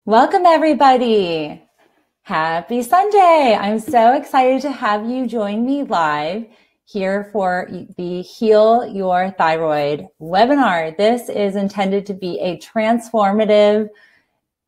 Welcome, everybody. Happy Sunday. I'm so excited to have you join me live here for the Heal Your Thyroid webinar. This is intended to be a transformative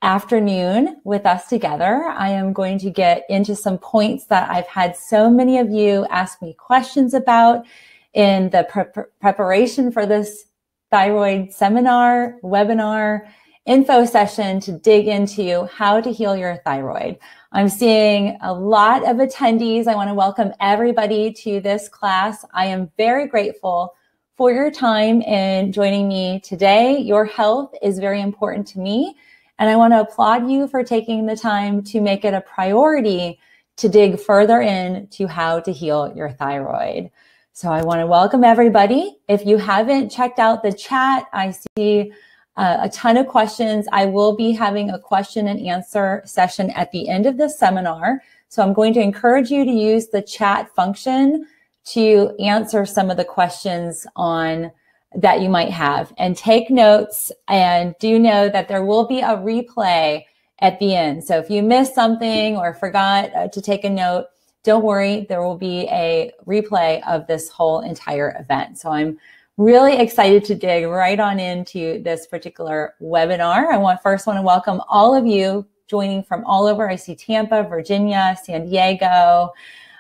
afternoon with us together. I am going to get into some points that I've had so many of you ask me questions about in the preparation for this thyroid seminar, webinar, info session to dig into how to heal your thyroid. I'm seeing a lot of attendees. I want to welcome everybody to this class. I am very grateful for your time in joining me today. Your health is very important to me, and I want to applaud you for taking the time to make it a priority to dig further into how to heal your thyroid. So I want to welcome everybody. If you haven't checked out the chat, I see a ton of questions. I will be having a question and answer session at the end of the seminar. So I'm going to encourage you to use the chat function to answer some of the questions that you might have, and take notes, and do know that there will be a replay at the end. So if you missed something or forgot to take a note, don't worry, there will be a replay of this whole entire event. So I'm really excited to dig right on into this particular webinar. I first want to welcome all of you joining from all over. I see Tampa, Virginia, San Diego.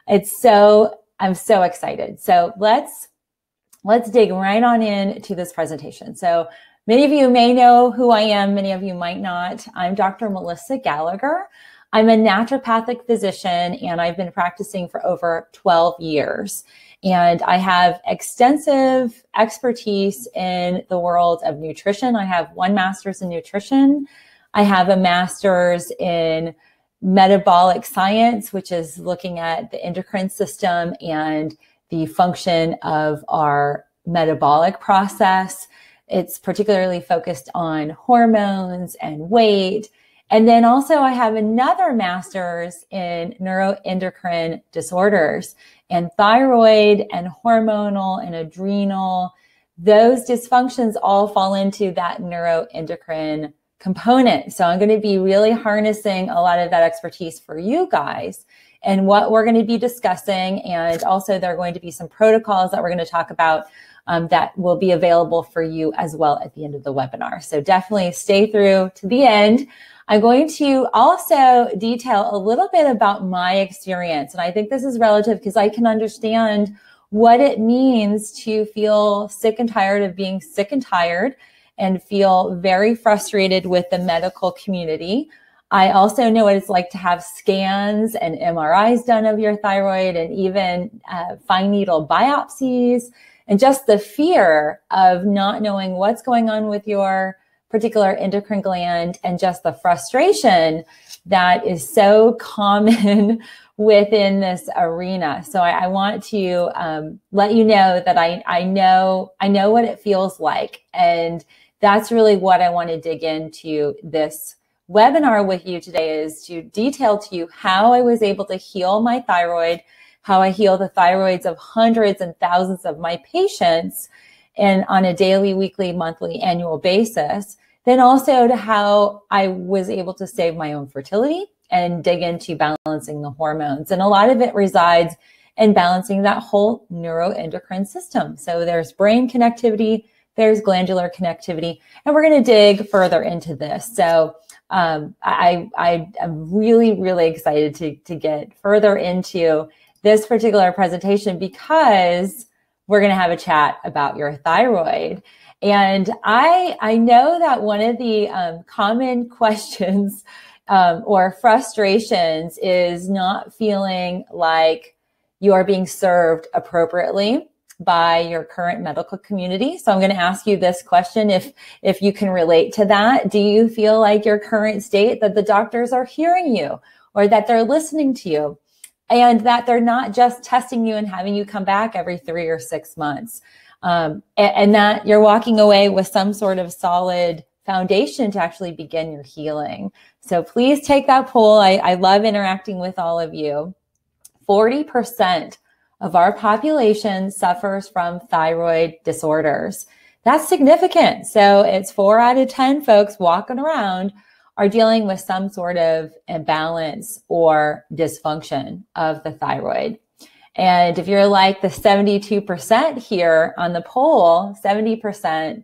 I'm so excited. So let's dig right on into this presentation. So many of you may know who I am, many of you might not. I'm Dr. Melissa Gallagher. I'm a naturopathic physician, and I've been practicing for over 12 years. And I have extensive expertise in the world of nutrition. I have one master's in nutrition. I have a master's in metabolic science, which is looking at the endocrine system and the function of our metabolic process. It's particularly focused on hormones and weight. And then also I have another master's in neuroendocrine disorders, and thyroid and hormonal and adrenal. Those dysfunctions all fall into that neuroendocrine component. So I'm going to be really harnessing a lot of that expertise for you guys and what we're going to be discussing. And also there are going to be some protocols that we're going to talk about that will be available for you as well at the end of the webinar. So definitely stay through to the end. I'm going to also detail a little bit about my experience. And I think this is relative because I can understand what it means to feel sick and tired of being sick and tired and feel very frustrated with the medical community. I also know what it's like to have scans and MRIs done of your thyroid, and even fine needle biopsies, and just the fear of not knowing what's going on with your particular endocrine gland, and just the frustration that is so common within this arena. So I want to let you know that I know what it feels like. And that's really what I want to dig into this webinar with you today, is to detail to you how I was able to heal my thyroid, how I heal the thyroids of hundreds and thousands of my patients, and on a daily, weekly, monthly, annual basis. Then also to how I was able to save my own fertility and dig into balancing the hormones. And a lot of it resides in balancing that whole neuroendocrine system. So there's brain connectivity, there's glandular connectivity, and we're going to dig further into this. So I'm really, really excited to get further into this particular presentation, because we're going to have a chat about your thyroid. And I know that one of the common questions or frustrations is not feeling like you are being served appropriately by your current medical community. So I'm going to ask you this question, if you can relate to that. Do you feel like your current state, that the doctors are hearing you, or that they're listening to you, and that they're not just testing you and having you come back every 3 or 6 months? And that you're walking away with some sort of solid foundation to actually begin your healing. So please take that poll. I love interacting with all of you. 40% of our population suffers from thyroid disorders. That's significant. So it's 4 out of 10 folks walking around are dealing with some sort of imbalance or dysfunction of the thyroid. And if you're like the 72% here on the poll, 70%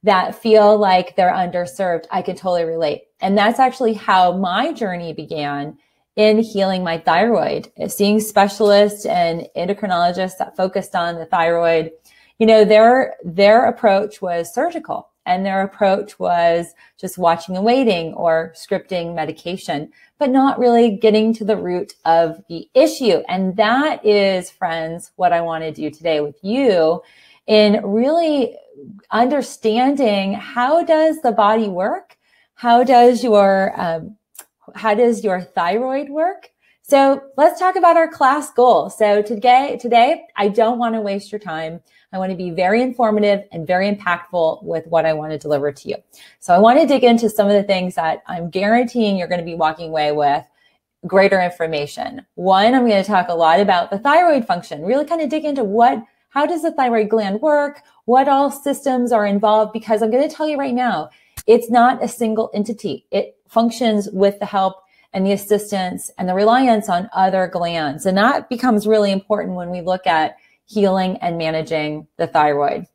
that feel like they're underserved, I can totally relate. And that's actually how my journey began in healing my thyroid, seeing specialists and endocrinologists that focused on the thyroid. You know, their approach was surgical, and their approach was just watching and waiting or scripting medication, but not really getting to the root of the issue. And that is, friends, what I want to do today with you in really understanding how does the body work? How does your thyroid work? So let's talk about our class goal. So today, I don't want to waste your time. I want to be very informative and very impactful with what I want to deliver to you. So I want to dig into some of the things that I'm guaranteeing you're going to be walking away with greater information. One, I'm going to talk a lot about the thyroid function, really kind of dig into how does the thyroid gland work? What all systems are involved? Because I'm going to tell you right now, it's not a single entity. It functions with the help and the assistance and the reliance on other glands. And that becomes really important when we look at healing and managing the thyroid.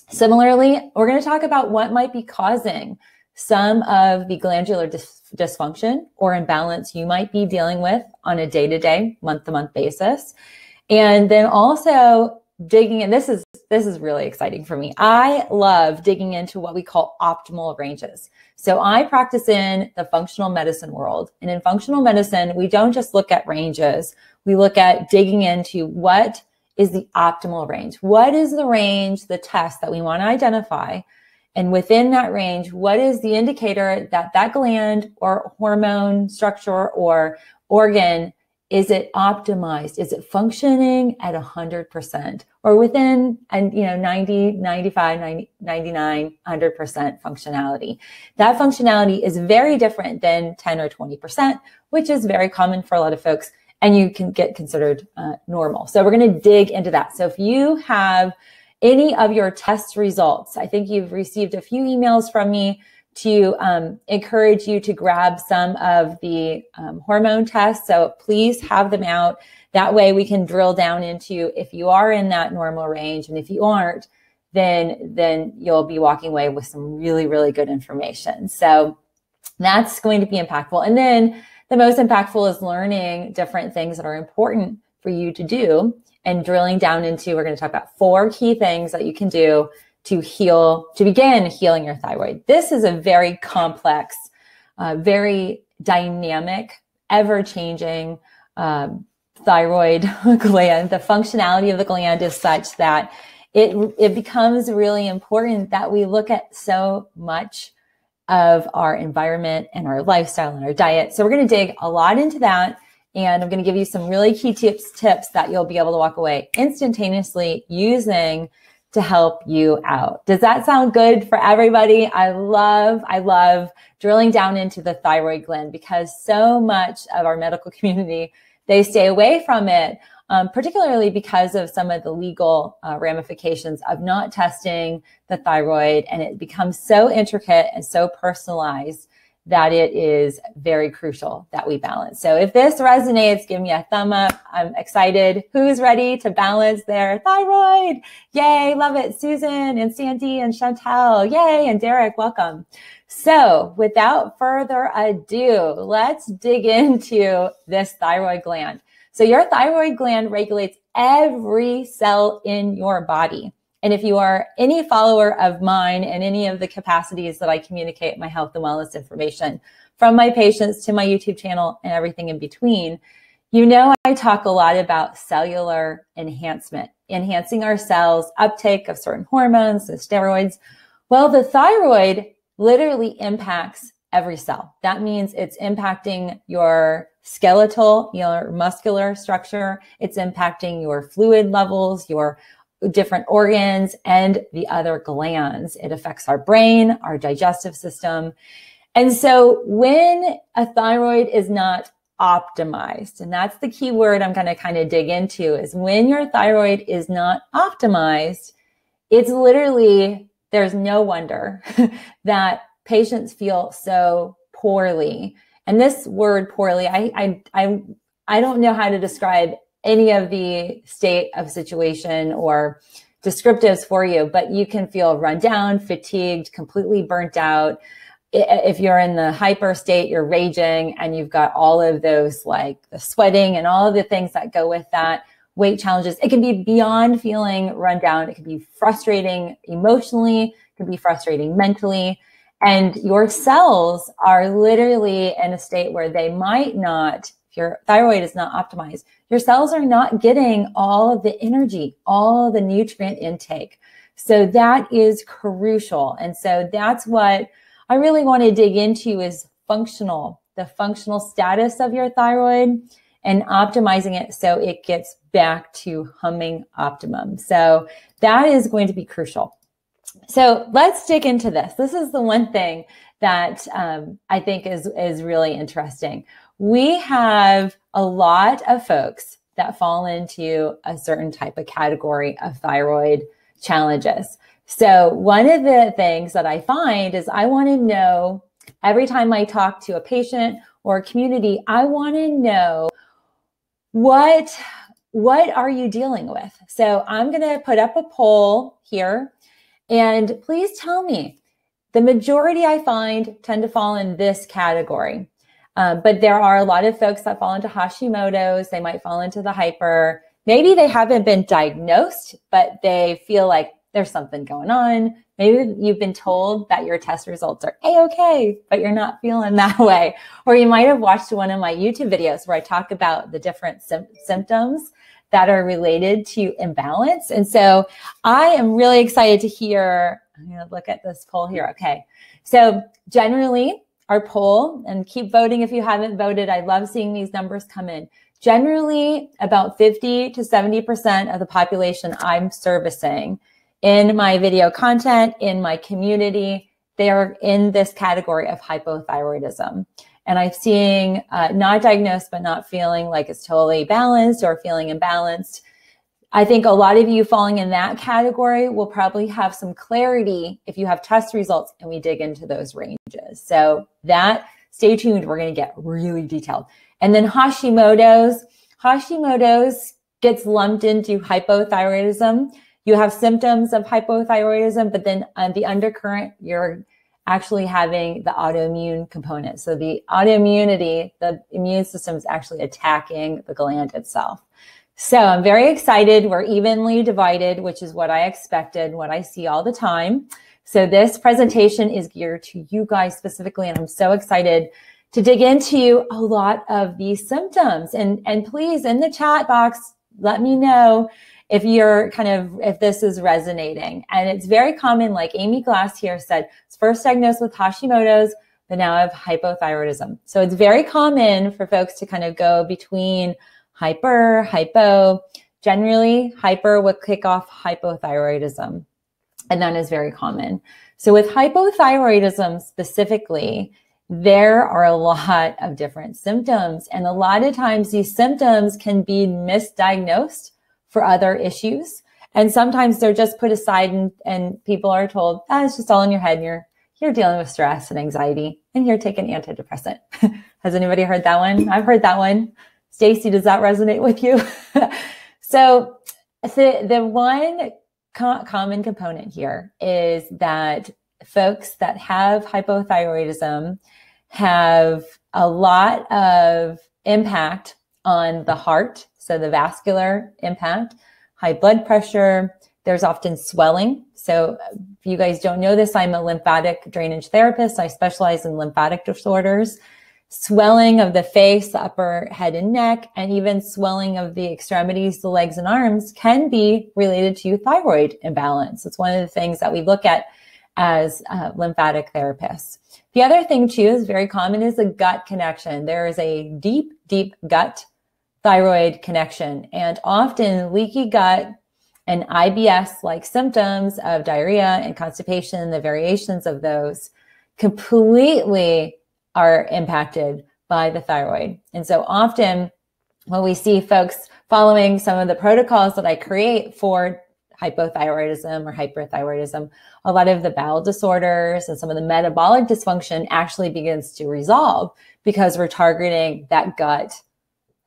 Similarly, we're going to talk about what might be causing some of the glandular dysfunction or imbalance you might be dealing with on a day-to-day, month-to-month basis. And then also digging in, this is really exciting for me. I love digging into what we call optimal ranges. So I practice in the functional medicine world. And in functional medicine, we don't just look at ranges. We look at digging into what is the optimal range. What is the range, the test that we want to identify? And within that range, what is the indicator that that gland or hormone structure or organ, is it optimized? Is it functioning at 100% or within, 90, 95, 90, 99, 100% functionality? That functionality is very different than 10 or 20%, which is very common for a lot of folks, and you can get considered normal. So we're going to dig into that. So if you have any of your test results, I think you've received a few emails from me to encourage you to grab some of the hormone tests. So please have them out. That way we can drill down into if you are in that normal range. And if you aren't, then you'll be walking away with some really, really good information. So that's going to be impactful. And then the most impactful is learning different things that are important for you to do and drilling down into, we're going to talk about 4 key things that you can do to begin healing your thyroid. This is a very complex, very dynamic, ever-changing thyroid gland. The functionality of the gland is such that it becomes really important that we look at so much of our environment and our lifestyle and our diet. So we're going to dig a lot into that. And I'm going to give you some really key tips that you'll be able to walk away instantaneously using to help you out. Does that sound good for everybody? I love drilling down into the thyroid gland because so much of our medical community, they stay away from it, particularly because of some of the legal ramifications of not testing the thyroid. And it becomes so intricate and so personalized that it is very crucial that we balance. So if this resonates, give me a thumb up. I'm excited. Who's ready to balance their thyroid? Yay, love it. Susan and Sandy and Chantel, yay, and Derek, welcome. So without further ado, let's dig into this thyroid gland. So your thyroid gland regulates every cell in your body. And if you are any follower of mine and any of the capacities that I communicate my health and wellness information from my patients to my YouTube channel and everything in between, you know I talk a lot about cellular enhancement, enhancing our cells, uptake of certain hormones and steroids. Well, the thyroid literally impacts every cell. That means it's impacting your skeletal, your muscular structure. It's impacting your fluid levels, your different organs, and the other glands. It affects our brain, our digestive system. And so when a thyroid is not optimized, and that's the key word I'm going to kind of dig into, is when your thyroid is not optimized, it's literally, there's no wonder that patients feel so poorly, and this word poorly, I don't know how to describe any of the state of situation or descriptives for you, but you can feel run down, fatigued, completely burnt out. If you're in the hyper state, you're raging, and you've got all of those, like the sweating and all of the things that go with that, weight challenges. It can be beyond feeling run down. It can be frustrating emotionally. It can be frustrating mentally. And your cells are literally in a state where they might not, if your thyroid is not optimized, your cells are not getting all of the energy, all the nutrient intake. So that is crucial. And so that's what I really want to dig into, is the functional status of your thyroid and optimizing it so it gets back to humming optimum. So that is going to be crucial. So let's dig into this. This is the one thing that I think is really interesting. We have a lot of folks that fall into a certain type of category of thyroid challenges. So one of the things that I find is I want to know, every time I talk to a patient or a community, I want to know what are you dealing with? So I'm going to put up a poll here, and please tell me. The majority I find tend to fall in this category. But there are a lot of folks that fall into Hashimoto's. They might fall into the hyper. Maybe they haven't been diagnosed, but they feel like there's something going on. Maybe you've been told that your test results are A-okay, but you're not feeling that way. Or you might have watched one of my YouTube videos where I talk about the different symptoms that are related to imbalance. And so I am really excited to hear, I'm going to look at this poll here. Okay. So generally our poll, and keep voting if you haven't voted. I love seeing these numbers come in. Generally about 50 to 70% of the population I'm servicing in my video content, in my community, they are in this category of hypothyroidism. And I'm seeing not diagnosed, but not feeling like it's totally balanced or feeling imbalanced. I think a lot of you falling in that category will probably have some clarity if you have test results and we dig into those ranges. So that, stay tuned, we're going to get really detailed. And then Hashimoto's gets lumped into hypothyroidism. You have symptoms of hypothyroidism, but then on the undercurrent, you're actually having the autoimmune component. So the autoimmunity, the immune system is actually attacking the gland itself. So I'm very excited. We're evenly divided, which is what I expected, what I see all the time. So this presentation is geared to you guys specifically, and I'm so excited to dig into a lot of these symptoms. And please, in the chat box, let me know if you're if this is resonating. And it's very common, like Amy Glass here said, it's first diagnosed with Hashimoto's, but now I have hypothyroidism. So it's very common for folks to kind of go between hyper, hypo. Generally, hyper would kick off hypothyroidism, and that is very common. So with hypothyroidism specifically, there are a lot of different symptoms, and a lot of times these symptoms can be misdiagnosed for other issues. And sometimes they're just put aside and people are told, it's just all in your head. And you're dealing with stress and anxiety and you're taking antidepressant. Has anybody heard that one? I've heard that one. Stacy, does that resonate with you? So the one common component here is that folks that have hypothyroidism have a lot of impact on the heart. So the vascular impact, high blood pressure, there's often swelling. So if you guys don't know this, I'm a lymphatic drainage therapist. I specialize in lymphatic disorders, swelling of the face, the upper head and neck, and even swelling of the extremities, the legs and arms can be related to thyroid imbalance. It's one of the things that we look at as lymphatic therapists. The other thing too is very common is a gut connection. There is a deep, deep gut thyroid connection, and often leaky gut and IBS-like symptoms of diarrhea and constipation, the variations of those completely are impacted by the thyroid. And so often when we see folks following some of the protocols that I create for hypothyroidism or hyperthyroidism, a lot of the bowel disorders and some of the metabolic dysfunction actually begins to resolve because we're targeting that gut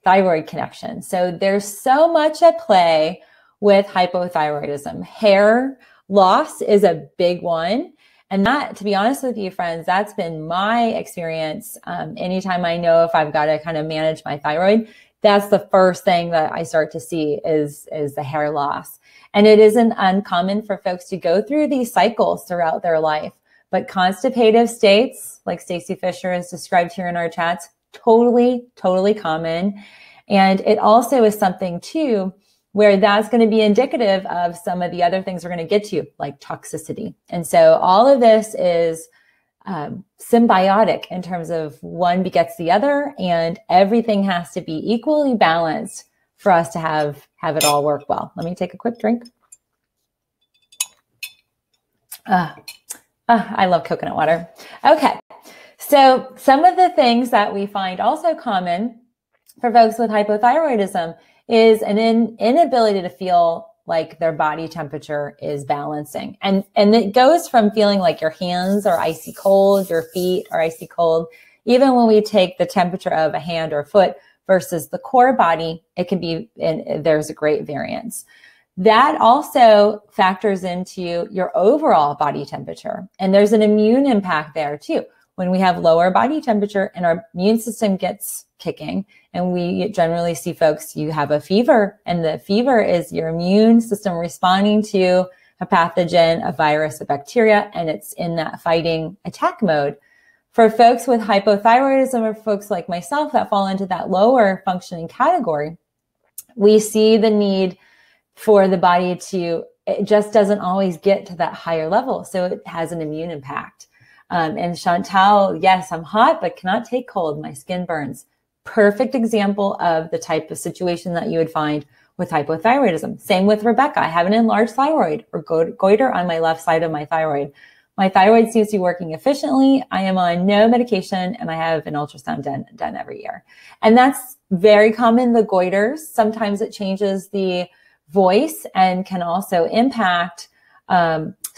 thyroid connection. So there's so much at play with hypothyroidism. Hair loss is a big one. And that, to be honest with you, friends, that's been my experience. Anytime I know if I've got to kind of manage my thyroid, that's the first thing that I start to see is the hair loss. And it isn't uncommon for folks to go through these cycles throughout their life. But constipative states, like Stacey Fisher has described here in our chats, totally common. And it also is something too, where that's going to be indicative of some of the other things we're going to get to, like toxicity. And so all of this is symbiotic in terms of one begets the other, and everything has to be equally balanced for us to have it all work well. Let me take a quick drink. I love coconut water. Okay, so some of the things that we find also common for folks with hypothyroidism is an inability to feel like their body temperature is balancing. And it goes from feeling like your hands are icy cold, your feet are icy cold. Even when we take the temperature of a hand or foot versus the core body, it can be, and there's a great variance. That also factors into your overall body temperature. And there's an immune impact there too. When we have lower body temperature and our immune system gets kicking, and we generally see folks, you have a fever, and the fever is your immune system responding to a pathogen, a virus, a bacteria, and it's in that fighting attack mode. For folks with hypothyroidism or folks like myself that fall into that lower functioning category, we see the need for the body to, it just doesn't always get to that higher level. So it has an immune impact. And Chantal, yes, I'm hot, but cannot take cold. My skin burns. Perfect example of the type of situation that you would find with hypothyroidism. Same with Rebecca. I have an enlarged thyroid or goiter on my left side of my thyroid. My thyroid seems to be working efficiently. I am on no medication, and I have an ultrasound done every year. And that's very common, the goiters. Sometimes it changes the voice and can also impact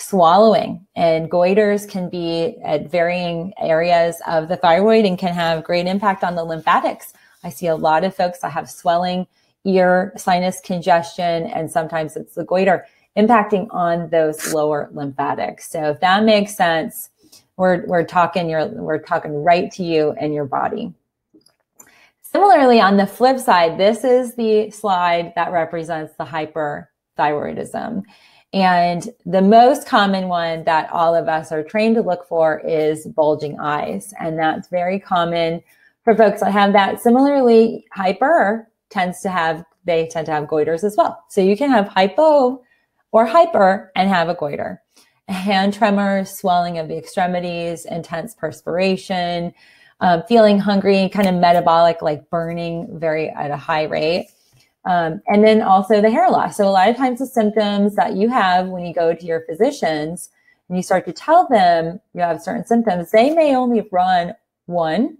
swallowing, and goiters can be at varying areas of the thyroid and can have great impact on the lymphatics. I see a lot of folks that have swelling, ear, sinus congestion, and sometimes it's the goiter impacting on those lower lymphatics. So if that makes sense, we're talking right to you and your body. Similarly, on the flip side, this is the slide that represents the hyperthyroidism. And the most common one that all of us are trained to look for is bulging eyes. And that's very common for folks that have that. Similarly, hyper tend to have goiters as well. So you can have hypo or hyper and have a goiter. Hand tremors, swelling of the extremities, intense perspiration, feeling hungry, kind of metabolic, like burning at a high rate. And then also the hair loss. So a lot of times the symptoms that you have when you go to your physicians and you start to tell them you have certain symptoms, they may only run one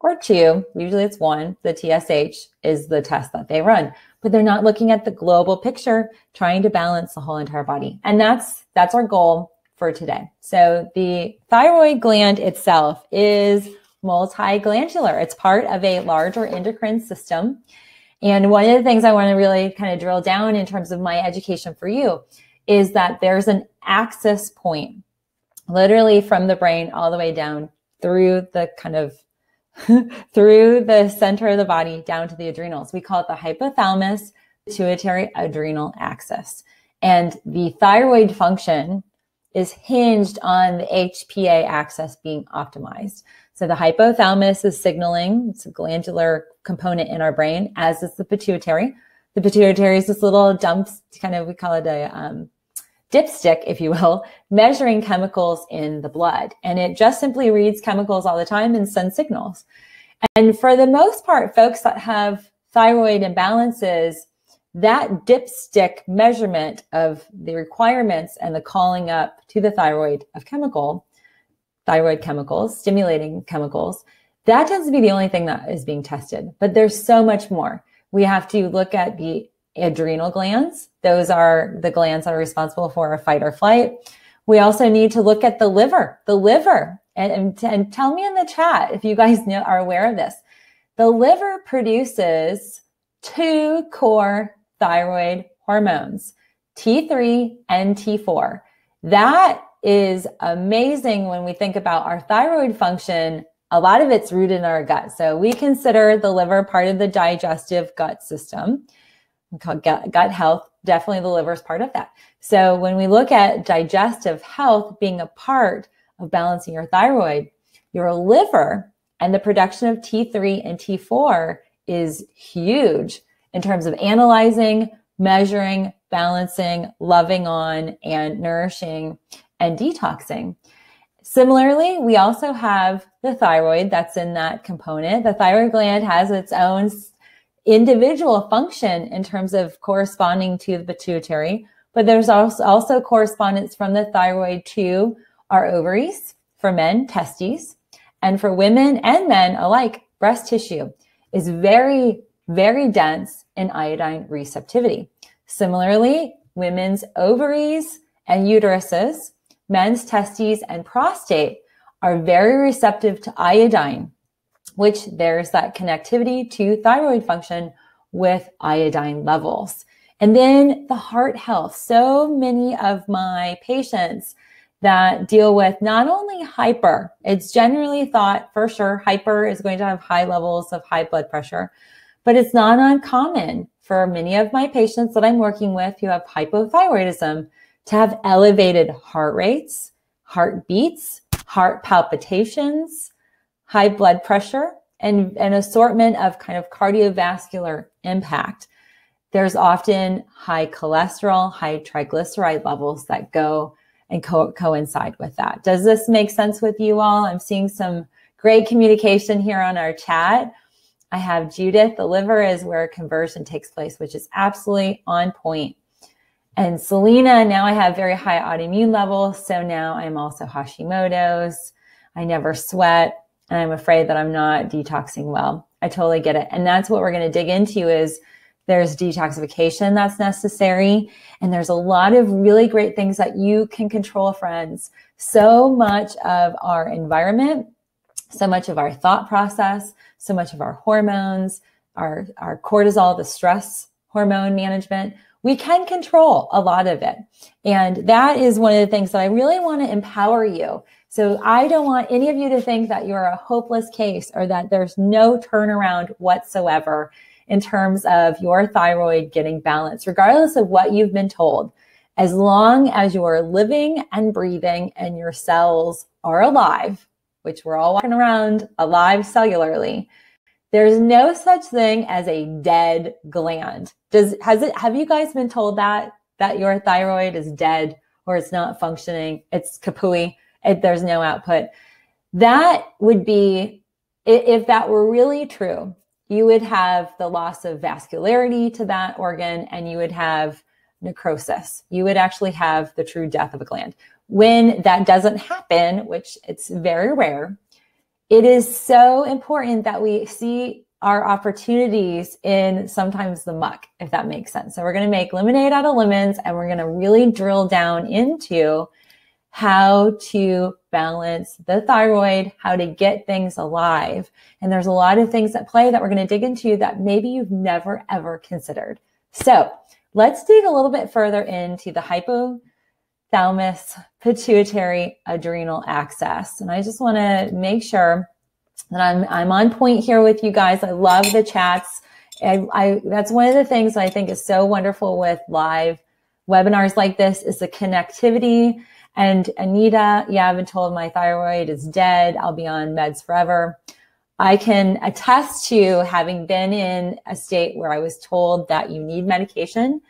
or two. Usually it's one. The TSH is the test that they run, but they're not looking at the global picture, trying to balance the whole entire body. And that's our goal for today. So the thyroid gland itself is multiglandular. It's part of a larger endocrine system. And one of the things I want to really kind of drill down in terms of my education for you is that there's an axis point, literally from the brain all the way down through the kind of through the center of the body down to the adrenals. We call it the hypothalamus pituitary adrenal axis. And the thyroid function is hinged on the HPA axis being optimized. So the hypothalamus is signaling, it's a glandular component in our brain, as is the pituitary. The pituitary is this little dump, we call it a dipstick, if you will, measuring chemicals in the blood. And it just simply reads chemicals all the time and sends signals. And for the most part, folks that have thyroid imbalances, that dipstick measurement of the requirements and the calling up to the thyroid of thyroid chemicals, stimulating chemicals, that tends to be the only thing that is being tested. But there's so much more. We have to look at the adrenal glands. Those are the glands that are responsible for fight or flight. We also need to look at the liver. And tell me in the chat if you guys are aware of this. The liver produces two core thyroid hormones, T3 and T4. That is amazing when we think about our thyroid function. A lot of it's rooted in our gut. So we consider the liver part of the digestive gut system. We call gut health. Definitely the liver is part of that. So when we look at digestive health being a part of balancing your thyroid, your liver and the production of T3 and T4 is huge in terms of analyzing, measuring, balancing, loving on, and nourishing and detoxing. Similarly, we also have the thyroid that's in that component. The thyroid gland has its own individual function in terms of corresponding to the pituitary, but there's also correspondence from the thyroid to our ovaries, for men, testes, and for women and men alike, breast tissue is very, very dense in iodine receptivity. Similarly, women's ovaries and uteruses, men's testes and prostate are very receptive to iodine, which there's that connectivity to thyroid function with iodine levels. And then the heart health. So many of my patients that deal with not only hyper, it's generally thought for sure hyper is going to have high levels of high blood pressure, but it's not uncommon for many of my patients that I'm working with who have hypothyroidism to have elevated heart rates, heartbeats, heart palpitations, high blood pressure, and an assortment of kind of cardiovascular impact. There's often high cholesterol, high triglyceride levels that go and coincide with that. Does this make sense with you all? I'm seeing some great communication here on our chat. I have Judith, the liver is where conversion takes place, which is absolutely on point. And Selena, now I have very high autoimmune levels. So now I'm also Hashimoto's. I never sweat. And I'm afraid that I'm not detoxing well. I totally get it. And that's what we're going to dig into is there's detoxification that's necessary. And there's a lot of really great things that you can control, friends. So much of our environment, so much of our thought process, so much of our hormones, our cortisol, the stress hormone management, we can control a lot of it. And that is one of the things that I really want to empower you. So I don't want any of you to think that you're a hopeless case or that there's no turnaround whatsoever in terms of your thyroid getting balanced, regardless of what you've been told. As long as you are living and breathing and your cells are alive, which we're all walking around alive cellularly, there's no such thing as a dead gland. Have you guys been told that your thyroid is dead or it's not functioning? It's kapooey. There's no output. That would be, if that were really true, you would have the loss of vascularity to that organ and you would have necrosis. You would actually have the true death of a gland. When that doesn't happen, which it's very rare, it is so important that we see our opportunities in sometimes the muck, if that makes sense. So we're going to make lemonade out of lemons and we're going to really drill down into how to balance the thyroid, how to get things alive. And there's a lot of things at play that we're going to dig into that maybe you've never, ever considered. So let's dig a little bit further into the hypothalamus pituitary adrenal axis. And I just want to make sure that I'm on point here with you guys. I love the chats. That's one of the things that I think is so wonderful with live webinars like this is the connectivity. And Anita, yeah, I've been told my thyroid is dead. I'll be on meds forever. I can attest to having been in a state where I was told that you need medication,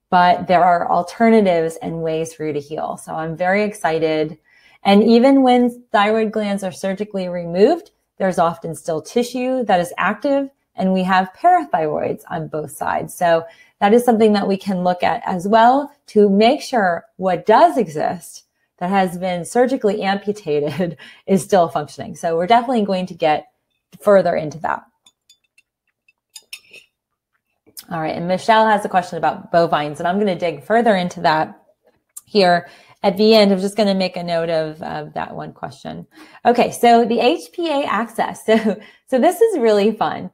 but there are alternatives and ways for you to heal. So I'm very excited. And even when thyroid glands are surgically removed, there's often still tissue that is active, and we have parathyroids on both sides. So that is something that we can look at as well to make sure what does exist that has been surgically amputated is still functioning. So we're definitely going to get further into that. All right. And Michelle has a question about bovines, and I'm going to dig further into that here at the end. I'm just going to make a note of that one question. Okay. So the HPA axis. So this is really fun.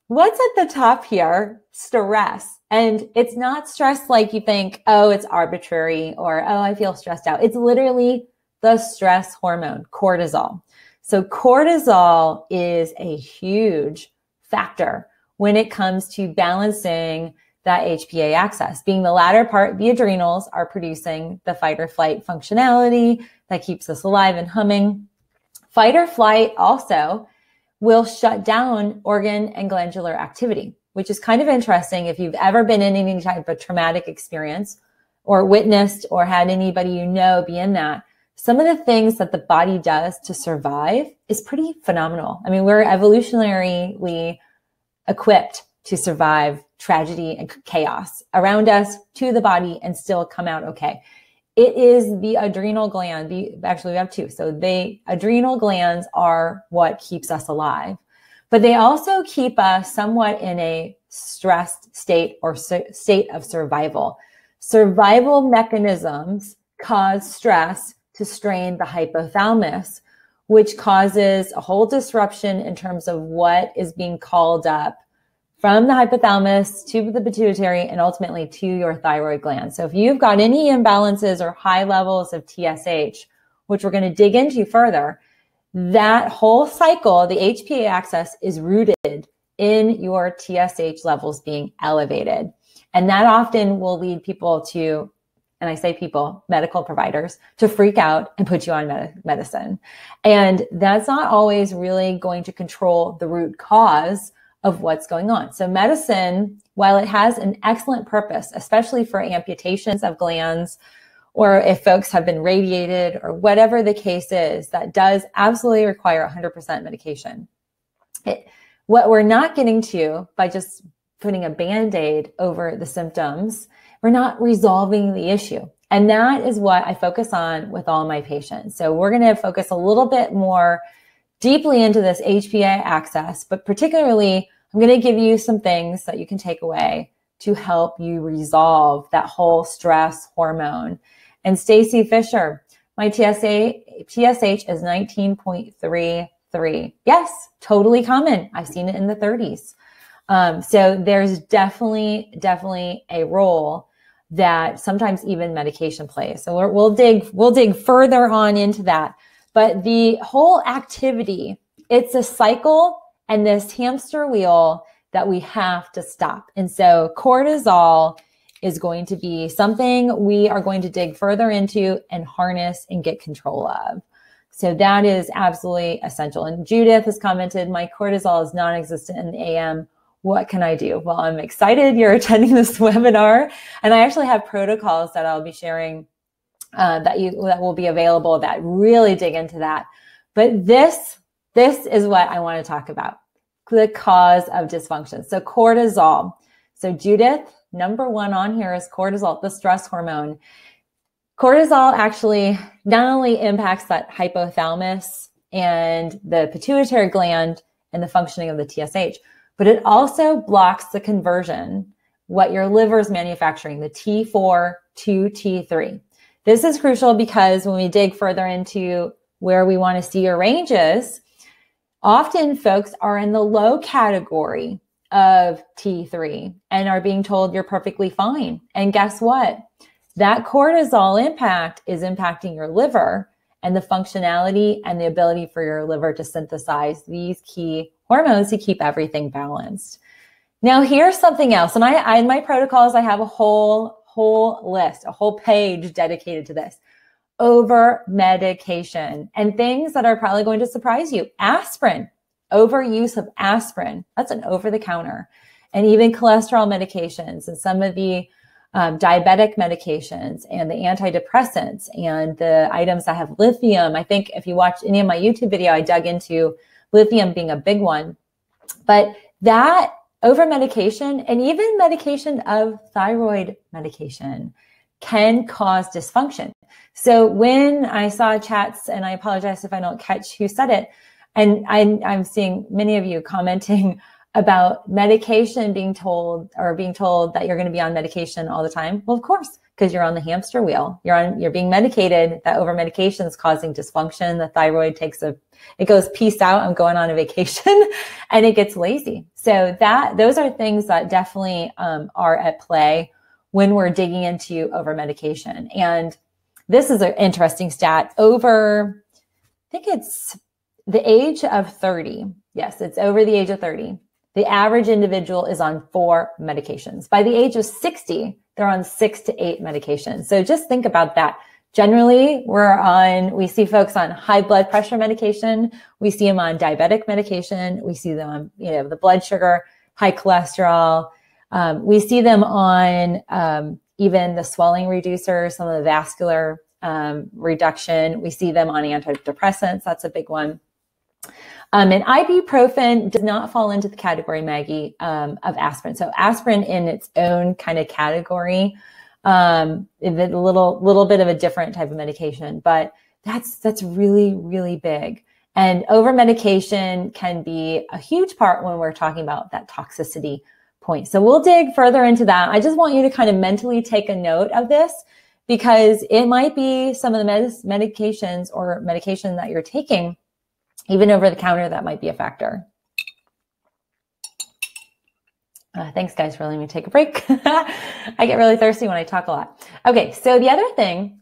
What's at the top here? Stress. And it's not stress like you think, oh, it's arbitrary, or, oh, I feel stressed out. It's literally the stress hormone, cortisol. So cortisol is a huge factor when it comes to balancing that HPA axis. Being the latter part, the adrenals are producing the fight or flight functionality that keeps us alive and humming. Fight or flight also will shut down organ and glandular activity, which is kind of interesting if you've ever been in any type of traumatic experience or witnessed or had anybody you know be in that. Some of the things that the body does to survive is pretty phenomenal. I mean, we're evolutionarily equipped to survive tragedy and chaos around us, to the body, and still come out okay. It is the adrenal gland. Actually, we have two. So the adrenal glands are what keeps us alive, but they also keep us somewhat in a stressed state or state of survival. Survival mechanisms cause stress to strain the hypothalamus, which causes a whole disruption in terms of what is being called up from the hypothalamus to the pituitary and ultimately to your thyroid gland. So if you've got any imbalances or high levels of TSH, which we're going to dig into further, that whole cycle, the HPA axis, is rooted in your TSH levels being elevated. And that often will lead people to, and I say people, medical providers, to freak out and put you on medicine. And that's not always really going to control the root cause of what's going on. So medicine, while it has an excellent purpose, especially for amputations of glands, or if folks have been radiated or whatever the case is, that does absolutely require 100% medication. What we're not getting to by just putting a Band-Aid over the symptoms, we're not resolving the issue. And that is what I focus on with all my patients. So we're going to focus a little bit more deeply into this HPA axis, but particularly I'm going to give you some things that you can take away to help you resolve that whole stress hormone. And Stacy Fisher, my TSH is 19.33. Yes, totally common. I've seen it in the 30s. So there's definitely a role that sometimes even medication plays. So we'll dig further on into that. But the whole activity, it's a cycle and this hamster wheel that we have to stop. And so cortisol is going to be something we are going to dig further into and harness and get control of. So that is absolutely essential. And Judith has commented, my cortisol is non-existent in the AM. What can I do? Well, I'm excited you're attending this webinar. And I actually have protocols that I'll be sharing that will be available that really dig into that. But this is what I want to talk about, the cause of dysfunction. So cortisol. So Judith, number one on here is cortisol, the stress hormone. Cortisol actually not only impacts that hypothalamus and the pituitary gland and the functioning of the TSH, but it also blocks the conversion, what your liver is manufacturing, the T4 to T3. This is crucial because when we dig further into where we want to see your ranges, often folks are in the low category of T3 and are being told you're perfectly fine. And guess what? That cortisol impact is impacting your liver and the functionality and the ability for your liver to synthesize these key hormones to keep everything balanced. Now, here's something else. And I in my protocols, I have a whole list, a whole page dedicated to this. Over medication and things that are probably going to surprise you. Aspirin, overuse of aspirin. That's an over the counter. And even cholesterol medications and some of the diabetic medications and the antidepressants and the items that have lithium. I think if you watch any of my YouTube video, I dug into lithium being a big one. But that over medication and even medication of thyroid medication can cause dysfunction. So when I saw chats, and I apologize if I don't catch who said it, and I'm seeing many of you commenting about medication being told that you're going to be on medication all the time? Well, of course, because you're on the hamster wheel. You're being medicated. That over medication is causing dysfunction. The thyroid it goes, peace out, I'm going on a vacation, and it gets lazy. So those are things that definitely are at play when we're digging into over medication. And this is an interesting stat. I think it's the age of 30. Yes, it's over the age of 30. The average individual is on 4 medications. By the age of 60, they're on 6 to 8 medications. So just think about that. Generally, we see folks on high blood pressure medication. We see them on diabetic medication. We see them on, the blood sugar, high cholesterol. We see them on even the swelling reducers, some of the vascular reduction. We see them on antidepressants. That's a big one. And ibuprofen does not fall into the category, Maggie, of aspirin. So aspirin in its own kind of category, a little bit of a different type of medication, but that's really, really big. And over medication can be a huge part when we're talking about that toxicity point. So we'll dig further into that. I just want you to kind of mentally take a note of this, because it might be some of the medications or medication that you're taking even over the counter, that might be a factor. Thanks, guys, for letting me take a break. I get really thirsty when I talk a lot. Okay, so the other thing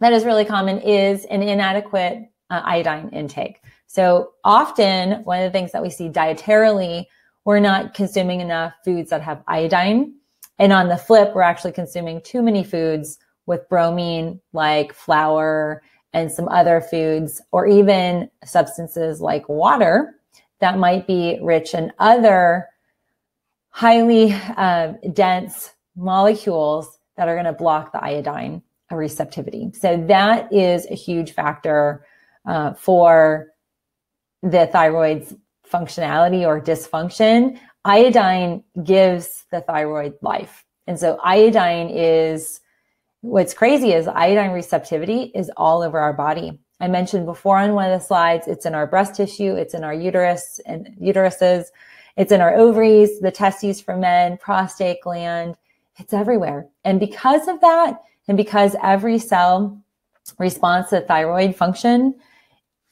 that is really common is an inadequate iodine intake. So often, one of the things that we see dietarily, we're not consuming enough foods that have iodine. And on the flip, we're actually consuming too many foods with bromine, like flour, and some other foods, or even substances like water that might be rich in other highly dense molecules that are going to block the iodine receptivity. So that is a huge factor for the thyroid's functionality or dysfunction. Iodine gives the thyroid life. And so iodine what's crazy is iodine receptivity is all over our body. I mentioned before on one of the slides, it's in our breast tissue, it's in our uterus and uteruses, it's in our ovaries, the testes for men, prostate gland, it's everywhere. And because of that, and because every cell responds to thyroid function,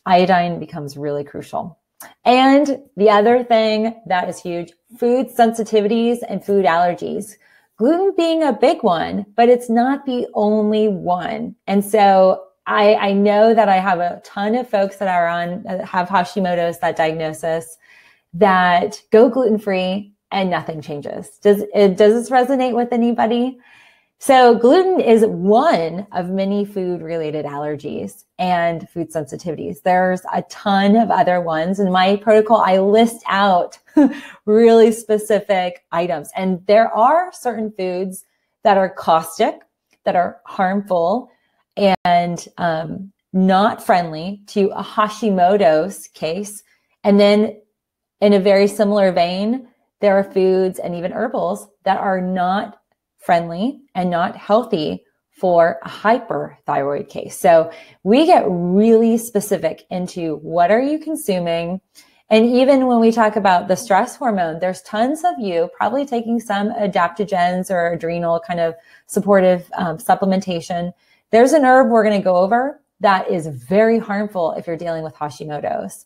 iodine becomes really crucial. And the other thing that is huge, food sensitivities and food allergies. Gluten being a big one, but it's not the only one. And so I know that I have a ton of folks that have Hashimoto's, that diagnosis, that go gluten-free and nothing changes. Does this resonate with anybody? So gluten is one of many food-related allergies and food sensitivities. There's a ton of other ones. In my protocol, I list out really specific items. And there are certain foods that are caustic, that are harmful, and not friendly to a Hashimoto's case. And then in a very similar vein, there are foods and even herbals that are not friendly and not healthy for a hyperthyroid case. So we get really specific into what are you consuming. And even when we talk about the stress hormone, there's tons of you probably taking some adaptogens or adrenal kind of supportive supplementation. There's an herb we're going to go over that is very harmful if you're dealing with Hashimoto's.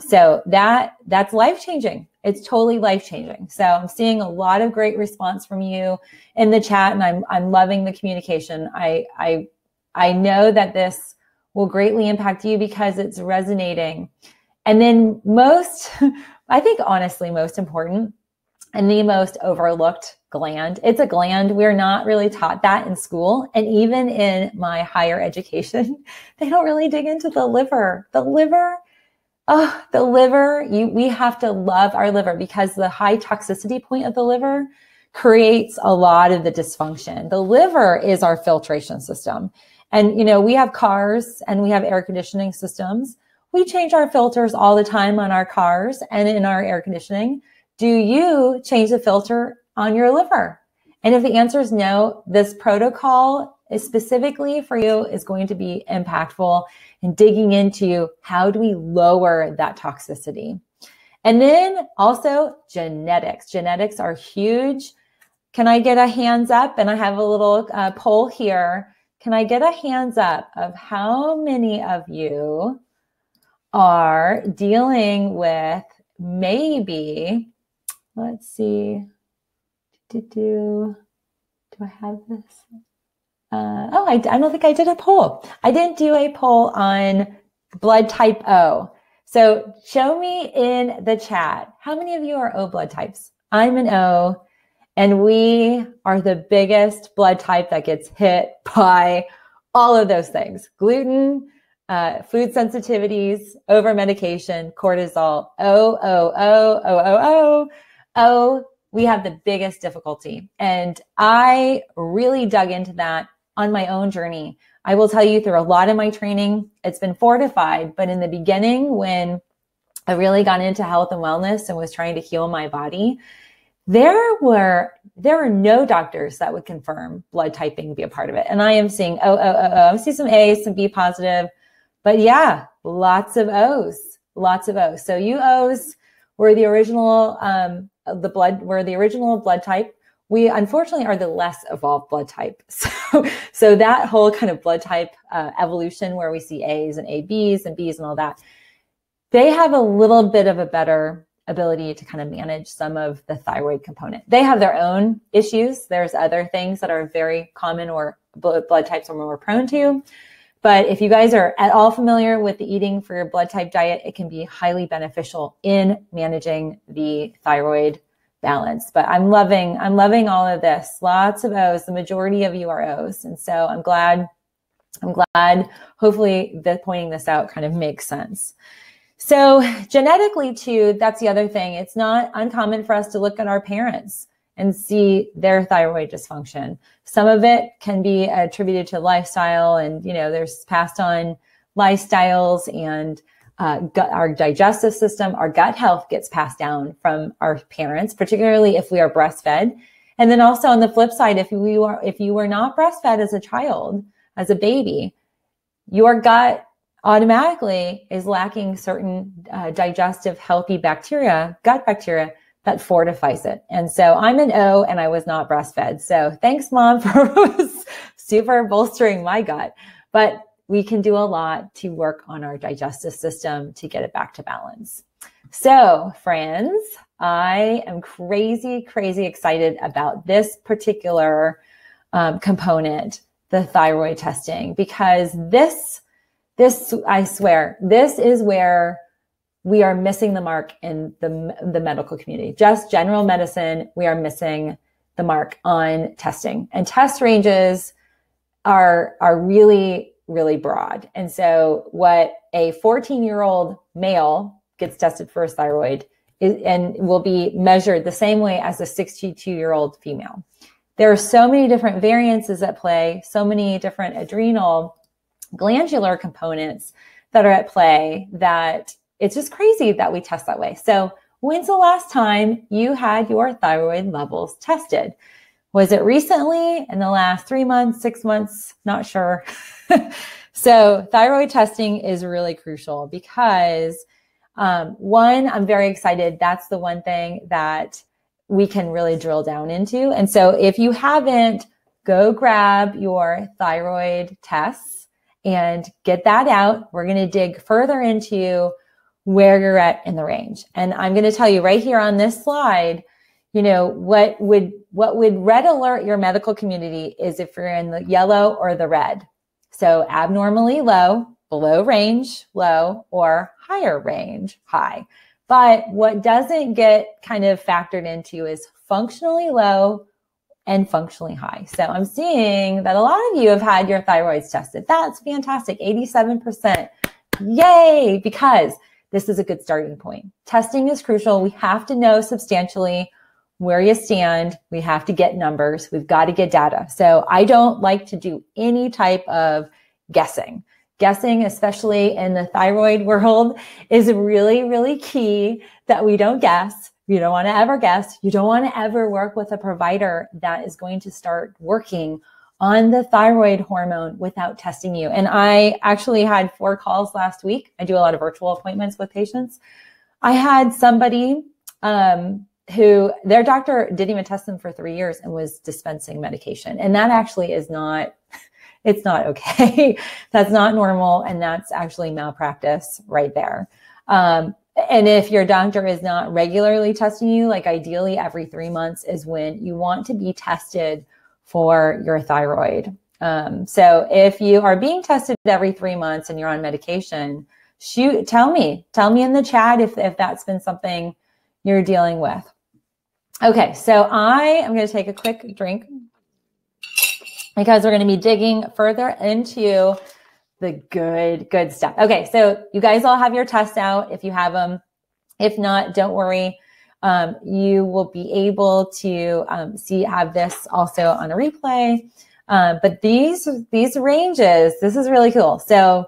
So that's life-changing. It's totally life-changing. So I'm seeing a lot of great response from you in the chat, and I'm loving the communication. I know that this will greatly impact you because it's resonating. And then I think honestly, most important and the most overlooked gland. It's a gland. We're not really taught that in school. And even in my higher education, they don't really dig into the liver. We have to love our liver because the high toxicity point of the liver creates a lot of the dysfunction. The liver is our filtration system. And, we have cars and we have air conditioning systems. We change our filters all the time on our cars and in our air conditioning. Do you change the filter on your liver? And if the answer is no, this protocol is specifically for you is going to be impactful in digging into how do we lower that toxicity. And then also genetics. Genetics are huge. Can I get a hands up? And I have a little poll here. Can I get a hands up of how many of you are dealing with maybe, let's see, do I have this? I don't think I did a poll. I didn't do a poll on blood type O. So show me in the chat, how many of you are O blood types? I'm an O, and we are the biggest blood type that gets hit by all of those things. Gluten, food sensitivities, over medication, cortisol, O. We have the biggest difficulty. And I really dug into that on my own journey. I will tell you, through a lot of my training, it's been fortified. But in the beginning, when I really got into health and wellness and was trying to heal my body, there were no doctors that would confirm blood typing be a part of it. And I am seeing I see some A, some B positive, but yeah, lots of O's. So you O's were the original blood type. We unfortunately are the less evolved blood type. So that whole kind of blood type evolution where we see A's and ABs and B's and all that, they have a little bit of a better ability to kind of manage some of the thyroid component. They have their own issues. There's other things that are very common or blood types are more prone to. But if you guys are at all familiar with the eating for your blood type diet, it can be highly beneficial in managing the thyroid balance. But I'm loving all of this. Lots of O's. The majority of you are O's. And so I'm glad hopefully that pointing this out kind of makes sense. So genetically too, that's the other thing. It's not uncommon for us to look at our parents and see their thyroid dysfunction. Some of it can be attributed to lifestyle, and there's passed on lifestyles, and our digestive system, our gut health gets passed down from our parents, particularly if we are breastfed. And then also on the flip side, if you were not breastfed as a child, as a baby, your gut automatically is lacking certain digestive healthy bacteria, gut bacteria, that fortifies it. And so I'm an O, and I was not breastfed. So thanks, Mom, for super bolstering my gut. But we can do a lot to work on our digestive system to get it back to balance. So friends, I am crazy excited about this particular component, the thyroid testing, because this, I swear, this is where we are missing the mark in the medical community. Just general medicine, we are missing the mark on testing. And test ranges are really broad. And so what a 14-year-old male gets tested for his thyroid and will be measured the same way as a 62-year-old female. There are so many different variances at play, so many different adrenal, glandular components that are at play, that it's just crazy that we test that way. So when's the last time you had your thyroid levels tested? Was it recently, in the last 3 months, 6 months? Not sure. So thyroid testing is really crucial because one, I'm very excited. That's the one thing that we can really drill down into. And so if you haven't, go grab your thyroid tests and get that out. We're going to dig further into where you're at in the range. And I'm going to tell you right here on this slide, what would red alert your medical community is if you're in the yellow or the red. So abnormally low, below range, low, or higher range, high. But what doesn't get kind of factored into is functionally low and functionally high. So I'm seeing that a lot of you have had your thyroids tested. That's fantastic, 87%. Yay, because this is a good starting point. Testing is crucial. We have to know substantially where you stand. We have to get numbers. We've got to get data. So I don't like to do any type of guessing. Guessing, especially in the thyroid world, is really key that we don't guess. You don't want to ever guess. You don't want to ever work with a provider that is going to start working on the thyroid hormone without testing you. And I actually had 4 calls last week. I do a lot of virtual appointments with patients. I had somebody who their doctor didn't even test them for 3 years and was dispensing medication. And that actually is not, it's not okay. That's not normal. And that's actually malpractice right there. And if your doctor is not regularly testing you, like ideally every 3 months is when you want to be tested for your thyroid. So if you are being tested every 3 months and you're on medication, tell me in the chat if that's been something you're dealing with. Okay, so I am going to take a quick drink because we're going to be digging further into the good stuff. Okay, so you guys all have your tests out if you have them. If not, don't worry. You will be able to have this also on a replay. But these ranges, this is really cool. So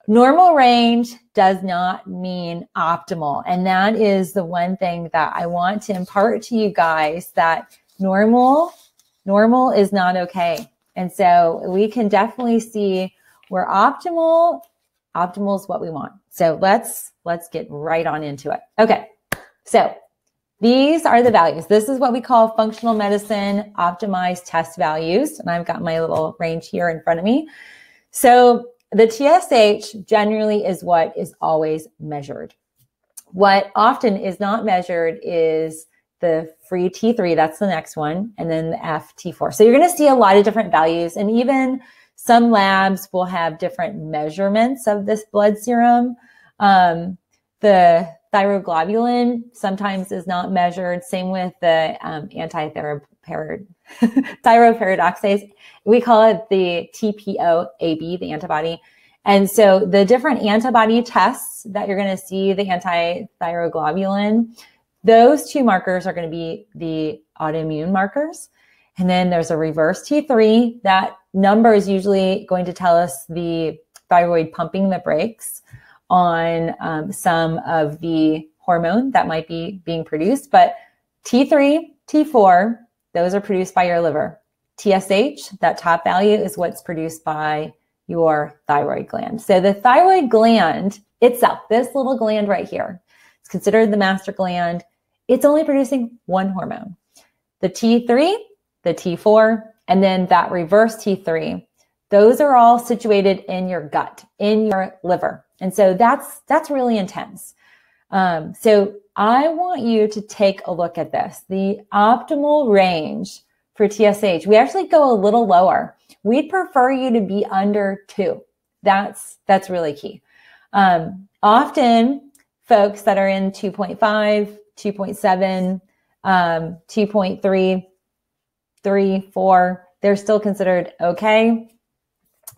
normal range does not mean optimal. And that is the one thing that I want to impart to you guys, that normal is not okay. And so we can definitely see where optimal is what we want. So let's get right on into it. Okay. So these are the values. This is what we call functional medicine optimized test values. And I've got my little range here in front of me. So the TSH generally is what is always measured. What often is not measured is the free T3, that's the next one, and then the FT4. So you're going to see a lot of different values, and even some labs will have different measurements of this blood serum. The thyroglobulin sometimes is not measured. Same with the thyroperoxidase. We call it the TPO-AB, the antibody. And so the different antibody tests that you're going to see, the anti-thyroglobulin, those two markers are going to be the autoimmune markers. And then there's a reverse T3. That number is usually going to tell us the thyroid pumping the brakes on some of the hormone that might be being produced. But T3, T4, those are produced by your liver. TSH, that top value, is what's produced by your thyroid gland. So the thyroid gland itself, this little gland right here, it's considered the master gland. It's only producing one hormone. The T3, the T4, and then that reverse T3, those are all situated in your gut, in your liver. And so that's really intense. So I want you to take a look at this. The optimal range for TSH, we actually go a little lower. We'd prefer you to be under 2. That's really key. Often folks that are in 2.5, 2.7, 2.3, 3, 4, they're still considered okay.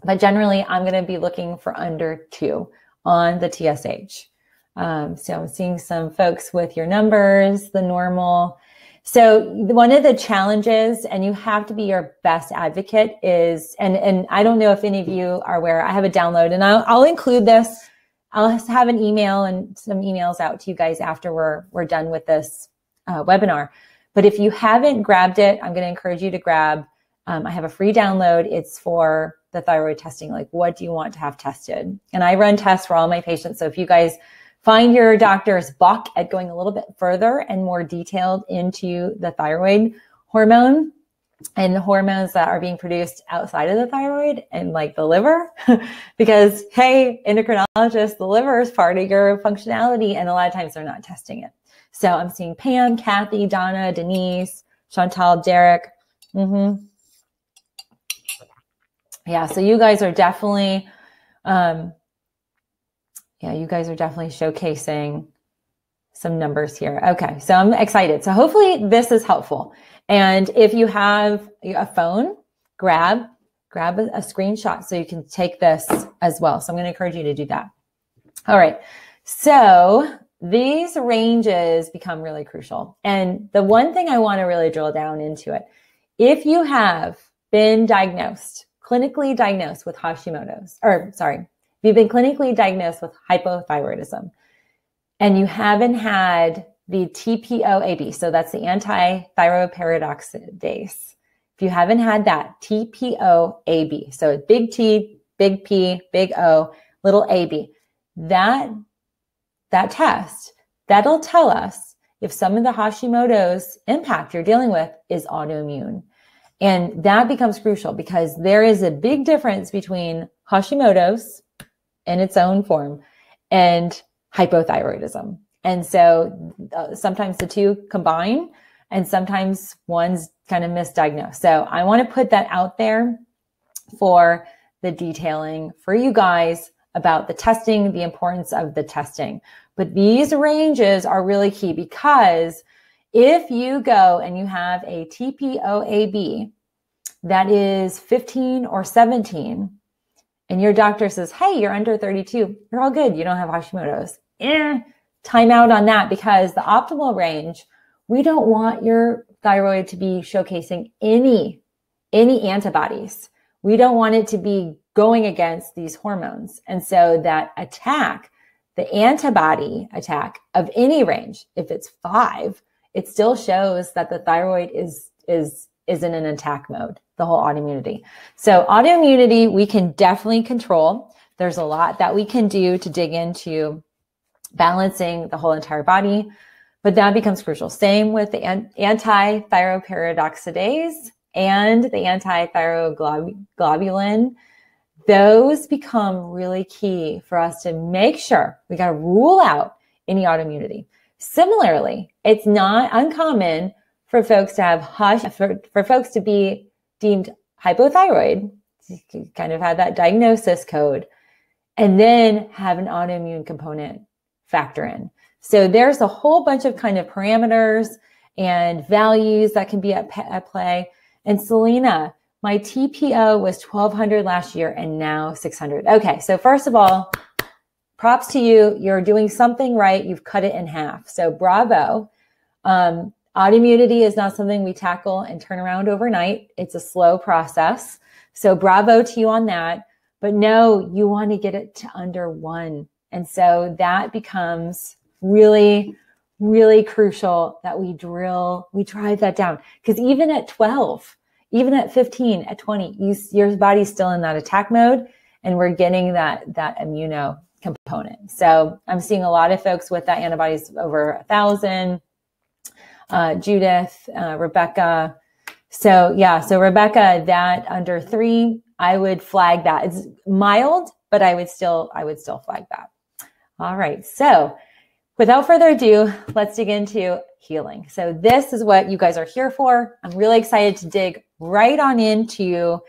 But generally, I'm going to be looking for under 2 on the TSH. So I'm seeing some folks with your numbers, the normal. So one of the challenges, and you have to be your best advocate, is, and I don't know if any of you are aware, I have a download, and I'll include this. I'll have an email and some emails out to you guys after we're done with this webinar. But if you haven't grabbed it, I'm going to encourage you to grab. I have a free download. It's for the thyroid testing. Like, what do you want to have tested? And I run tests for all my patients. So if you guys find your doctors balk at going a little bit further and more detailed into the thyroid hormone and the hormones that are being produced outside of the thyroid and like the liver, because hey, endocrinologist, the liver is part of your functionality, and a lot of times they're not testing it. So I'm seeing Pam, Kathy, Donna, Denise, Chantal, Derek. Yeah, so you guys are definitely, you guys are definitely showcasing some numbers here. Okay, so I'm excited. So hopefully this is helpful. And if you have a phone, grab a screenshot so you can take this as well. So I'm going to encourage you to do that. All right, so these ranges become really crucial. And the one thing I want to really drill down into it, if you have been clinically diagnosed with Hashimoto's, if you've been clinically diagnosed with hypothyroidism and you haven't had the TPO-AB, so that's the anti-thyroperoxidase. If you haven't had that TPO-AB, so big T, big P, big O, little AB, that test that'll tell us if some of the Hashimoto's impact you're dealing with is autoimmune. And that becomes crucial because there is a big difference between Hashimoto's in its own form and hypothyroidism. And so sometimes the two combine and sometimes one's kind of misdiagnosed. So I want to put that out there for the detailing for you guys about the testing, the importance of the testing. But these ranges are really key because if you go and you have a TPOAB that is 15 or 17, and your doctor says, hey, you're under 32, you're all good. You don't have Hashimoto's. Time out on that because the optimal range, we don't want your thyroid to be showcasing any antibodies. We don't want it to be going against these hormones. And so that attack, the antibody attack of any range, if it's 5, it still shows that the thyroid is in an attack mode, the whole autoimmunity. So autoimmunity, we can definitely control. There's a lot that we can do to dig into balancing the whole entire body, but that becomes crucial. Same with the anti-thyroperoxidase and the anti-thyroglobulin. Those become really key for us to make sure we got to rule out any autoimmunity. Similarly, it's not uncommon for folks to have for folks to be deemed hypothyroid, you kind of have that diagnosis code, and then have an autoimmune component factor in. So there's a whole bunch of kind of parameters and values that can be at play. And Selena, my TPO was 1200 last year and now 600. Okay, so first of all, props to you. You're doing something right. You've cut it in half. So bravo. Autoimmunity is not something we tackle and turn around overnight. It's a slow process. So bravo to you on that. But no, you want to get it to under 1. And so that becomes really, really crucial that we drive that down. Because even at 12, even at 15, at 20, your body's still in that attack mode, and we're getting that immuno component. So I'm seeing a lot of folks with that antibodies over 1,000. Judith, Rebecca. So yeah, so Rebecca, that under 3, I would flag that. It's mild, but I would still flag that. All right. So without further ado, let's dig into healing. So this is what you guys are here for. I'm really excited to dig right on into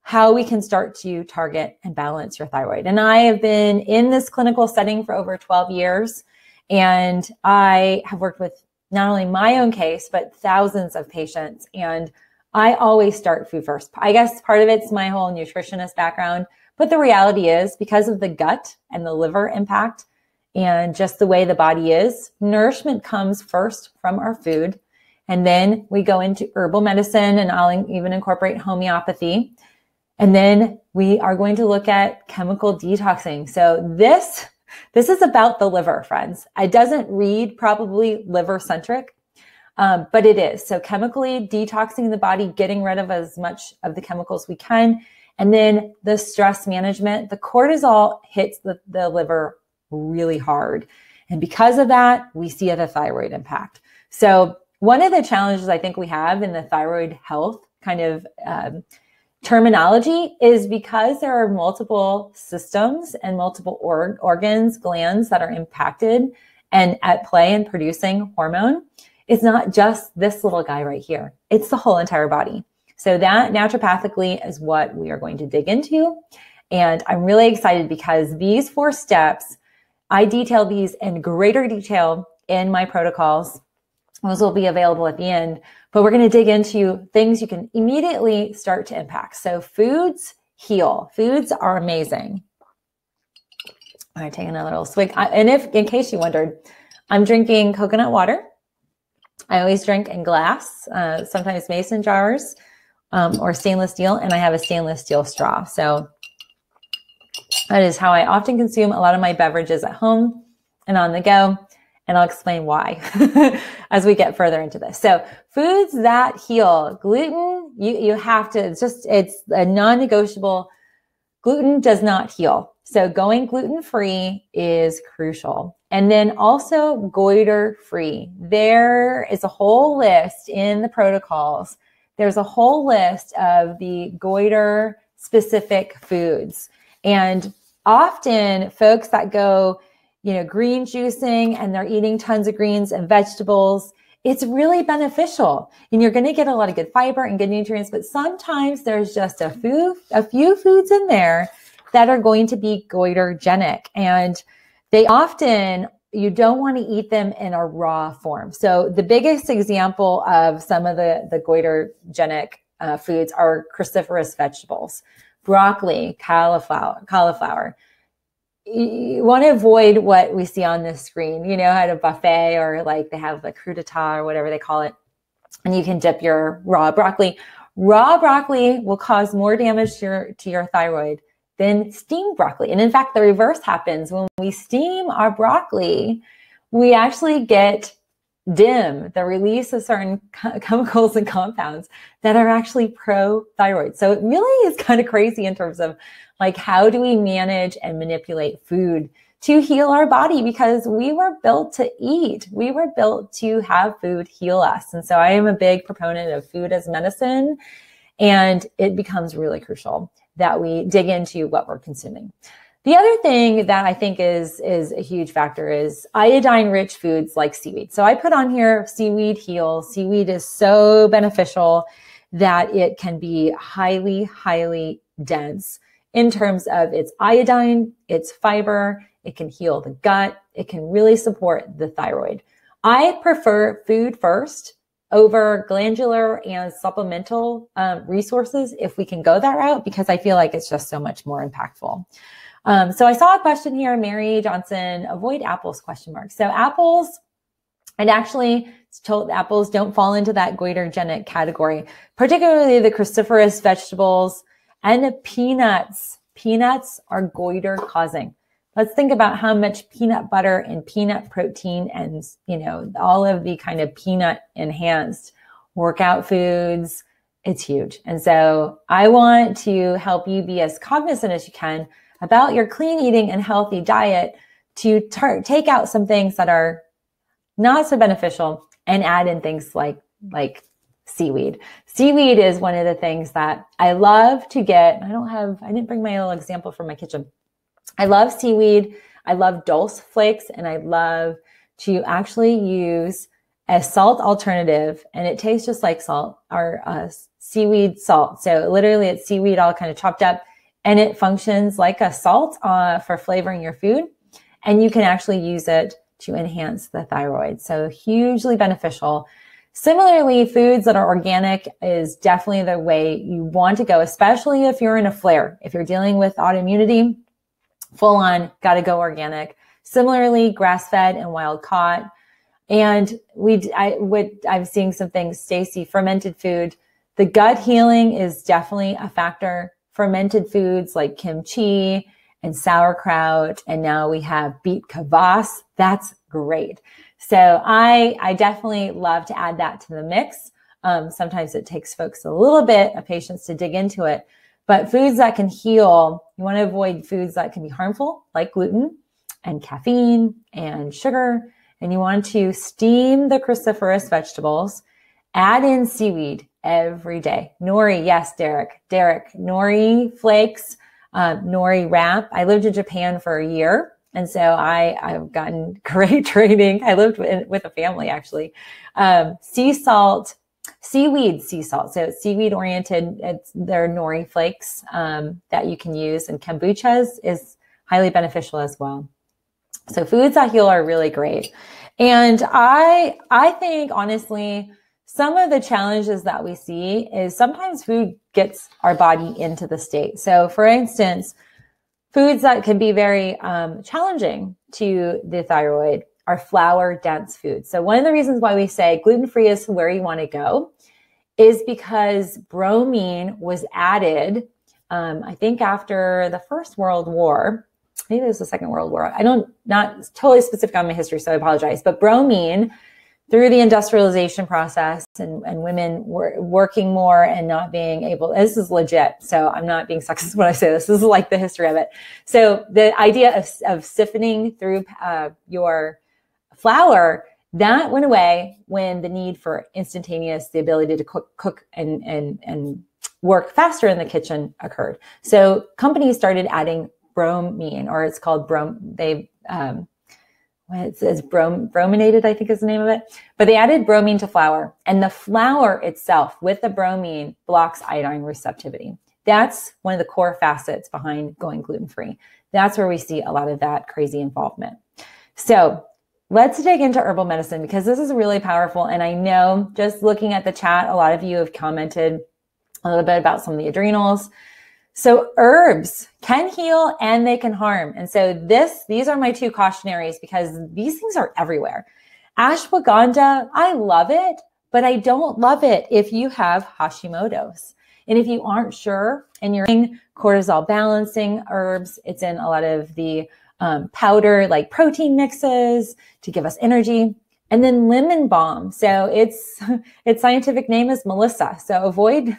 how we can start to target and balance your thyroid. And I have been in this clinical setting for over 12 years, and I have worked with not only my own case, but thousands of patients. And I always start food first. I guess part of it's my whole nutritionist background, but the reality is because of the gut and the liver impact and just the way the body is, nourishment comes first from our food. And then we go into herbal medicine, and I'll even incorporate homeopathy. And then we are going to look at chemical detoxing. So this is about the liver, friends. It doesn't read probably liver centric, but it is. So chemically detoxing the body, getting rid of as much of the chemicals we can. And then the stress management, the cortisol hits the liver really hard. And because of that, we see the thyroid impact. So one of the challenges I think we have in the thyroid health kind of terminology is because there are multiple systems and multiple organs, glands that are impacted and at play in producing hormone. It's not just this little guy right here. It's the whole entire body. So that naturopathically is what we are going to dig into. And I'm really excited because these 4 steps, I detail these in greater detail in my protocols. Those will be available at the end, but we're going to dig into things you can immediately start to impact. So foods heal. Foods are amazing. All right, taking a little swig. And in case you wondered, I'm drinking coconut water. I always drink in glass, sometimes mason jars, or stainless steel, and I have a stainless steel straw. So that is how I often consume a lot of my beverages at home and on the go. And I'll explain why as we get further into this. So foods that heal. Gluten, you have to, it's a non-negotiable. Gluten does not heal. So going gluten-free is crucial. And then also goiter free. There is a whole list in the protocols. There's a whole list of the goiter specific foods. And often folks that go, green juicing and they're eating tons of greens and vegetables, it's really beneficial. And you're going to get a lot of good fiber and good nutrients, but sometimes there's just a few foods in there that are going to be goitergenic. And you don't want to eat them in a raw form. So the biggest example of some of the goitergenic foods are cruciferous vegetables, broccoli, cauliflower. You want to avoid what we see on this screen, at a buffet, or like they have the crudité or whatever they call it. And you can dip your raw broccoli. Raw broccoli will cause more damage to your thyroid than steamed broccoli. And in fact, the reverse happens. When we steam our broccoli, we actually get the release of certain chemicals and compounds that are actually pro-thyroid. So it really is kind of crazy in terms of like, how do we manage and manipulate food to heal our body? Because we were built to eat. We were built to have food heal us. And so I am a big proponent of food as medicine, and it becomes really crucial that we dig into what we're consuming. The other thing that I think is a huge factor is iodine-rich foods like seaweed. So I put on here Seaweed Heal. Seaweed is so beneficial that it can be highly, highly dense in terms of its iodine, its fiber. It can heal the gut. It can really support the thyroid. I prefer food first over glandular and supplemental resources if we can go that route, because I feel like it's just so much more impactful. So I saw a question here, Mary Johnson, avoid apples, ? So apples, and actually it's told apples don't fall into that goitergenic category, particularly the cruciferous vegetables and peanuts. Peanuts are goiter causing. Let's think about how much peanut butter and peanut protein and, all of the kind of peanut enhanced workout foods. It's huge. And so I want to help you be as cognizant as you can about your clean eating and healthy diet to take out some things that are not so beneficial and add in things like seaweed. Seaweed is one of the things that I love to get. I didn't bring my little example from my kitchen. I love seaweed. I love dulse flakes, and I love to actually use a salt alternative, and it tastes just like salt, or seaweed salt. So literally it's seaweed all kind of chopped up, and it functions like a salt for flavoring your food. And you can actually use it to enhance the thyroid. So hugely beneficial. Similarly, foods that are organic is definitely the way you want to go, especially if you're in a flare. If you're dealing with autoimmunity, full on, got to go organic. Similarly, grass-fed and wild-caught. And I'm seeing some things, Stacy, fermented food. The gut healing is definitely a factor. Fermented foods like kimchi and sauerkraut, and now we have beet kvass. That's great. So I definitely love to add that to the mix. Sometimes it takes folks a little bit of patience to dig into it, but foods that can heal, you want to avoid foods that can be harmful, like gluten and caffeine and sugar. And you want to steam the cruciferous vegetables, add in seaweed every day. Nori, yes, Derek, nori flakes, nori wrap. I lived in Japan for a year. And so I've gotten great training. I lived with a family, actually. Seaweed sea salt. So it's seaweed oriented. They're nori flakes that you can use. And kombuchas is highly beneficial as well. So foods that heal are really great. And I think, honestly, some of the challenges that we see is sometimes food gets our body into the state. So for instance, foods that can be very challenging to the thyroid are flour-dense foods. So one of the reasons why we say gluten-free is where you want to go is because bromine was added, I think after the First World War, maybe it was the Second World War. Not totally specific on my history, so I apologize. But bromine through the industrialization process and women were working more and not being able, this is legit. So I'm not being sexist when I say this. This is like the history of it. So the idea of siphoning through your flour, that went away when the need for instantaneous, the ability to cook and work faster in the kitchen occurred. So companies started adding bromine, or it's called it's brominated, I think is the name of it. But they added bromine to flour, and the flour itself with the bromine blocks iodine receptivity. That's one of the core facets behind going gluten-free. That's where we see a lot of that crazy involvement. So let's dig into herbal medicine, because this is really powerful. And I know just looking at the chat, a lot of you have commented a little bit about some of the adrenals. So herbs can heal and they can harm. And so these are my two cautionaries, because these things are everywhere. Ashwagandha, I love it, but I don't love it if you have Hashimoto's. And if you aren't sure and you're in cortisol balancing herbs, it's in a lot of the powder, like protein mixes to give us energy. And then lemon balm. So its scientific name is Melissa. So avoid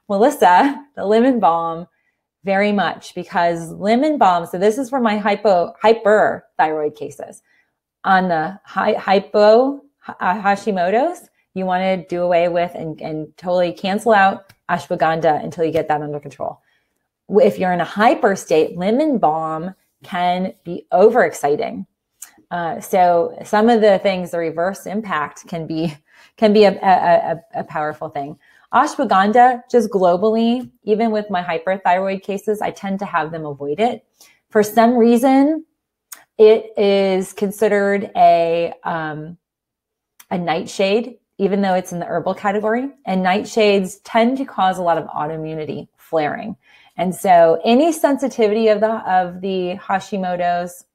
Melissa, the lemon balm, very much, because lemon balm. So this is for my hyperthyroid cases. On the Hashimoto's, you want to do away with and totally cancel out ashwagandha until you get that under control. If you're in a hyper state, lemon balm can be overexciting. So some of the things, the reverse impact can be a powerful thing. Ashwagandha, just globally, even with my hyperthyroid cases, I tend to have them avoid it. For some reason, it is considered a nightshade, even though it's in the herbal category. And nightshades tend to cause a lot of autoimmunity flaring. And so any sensitivity of the Hashimoto's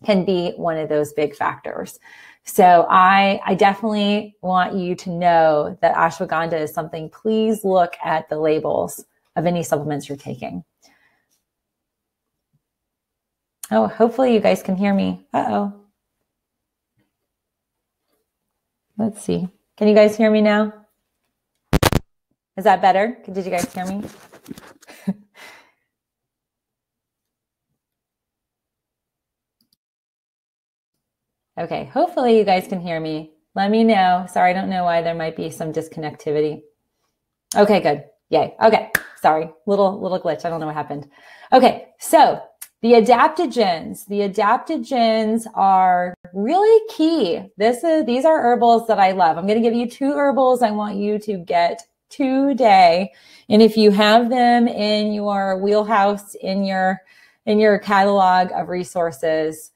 can be one of those big factors. So I definitely want you to know that ashwagandha is something. Please look at the labels of any supplements you're taking. Oh, hopefully you guys can hear me. Uh-oh. Let's see. Can you guys hear me now? Is that better? Did you guys hear me? Okay, hopefully you guys can hear me. Let me know. Sorry, I don't know why there might be some disconnectivity. Okay, good. Yay. Okay, sorry. Little glitch. I don't know what happened. Okay, so the adaptogens are really key. These are herbals that I love. I'm going to give you 2 herbals I want you to get today. And if you have them in your wheelhouse, in your catalog of resources,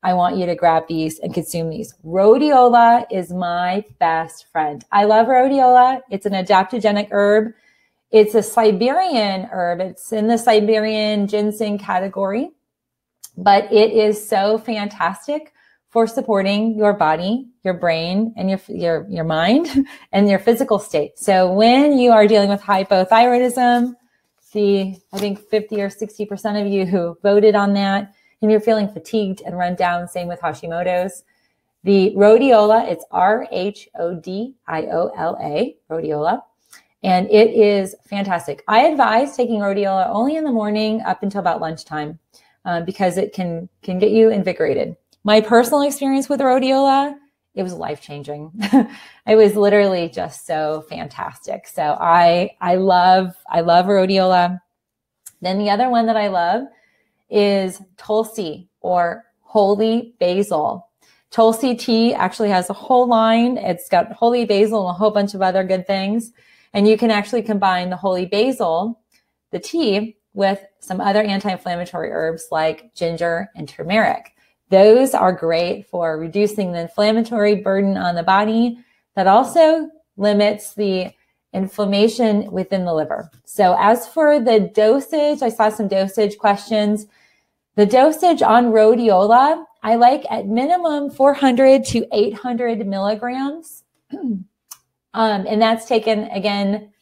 I want you to grab these and consume these. Rhodiola is my best friend. I love rhodiola. It's an adaptogenic herb. It's a Siberian herb. It's in the Siberian ginseng category, but it is so fantastic for supporting your body, your brain, and your mind and your physical state. So when you are dealing with hypothyroidism, I think 50 or 60% of you who voted on that, and you're feeling fatigued and run down, same with Hashimoto's, the rhodiola, it's RHODIOLA, rhodiola, and it is fantastic. I advise taking rhodiola only in the morning up until about lunchtime because it can get you invigorated. My personal experience with rhodiola, it was life-changing. It was literally just so fantastic. So I love rhodiola. Then the other one that I love is Tulsi, or holy basil. Tulsi tea actually has a whole line. It's got holy basil and a whole bunch of other good things. And you can actually combine the holy basil, the tea, with some other anti-inflammatory herbs like ginger and turmeric. Those are great for reducing the inflammatory burden on the body. That also limits the inflammation within the liver. So as for the dosage, I saw some dosage questions. The dosage on rhodiola, I like at minimum 400 to 800 milligrams. And that's taken, again,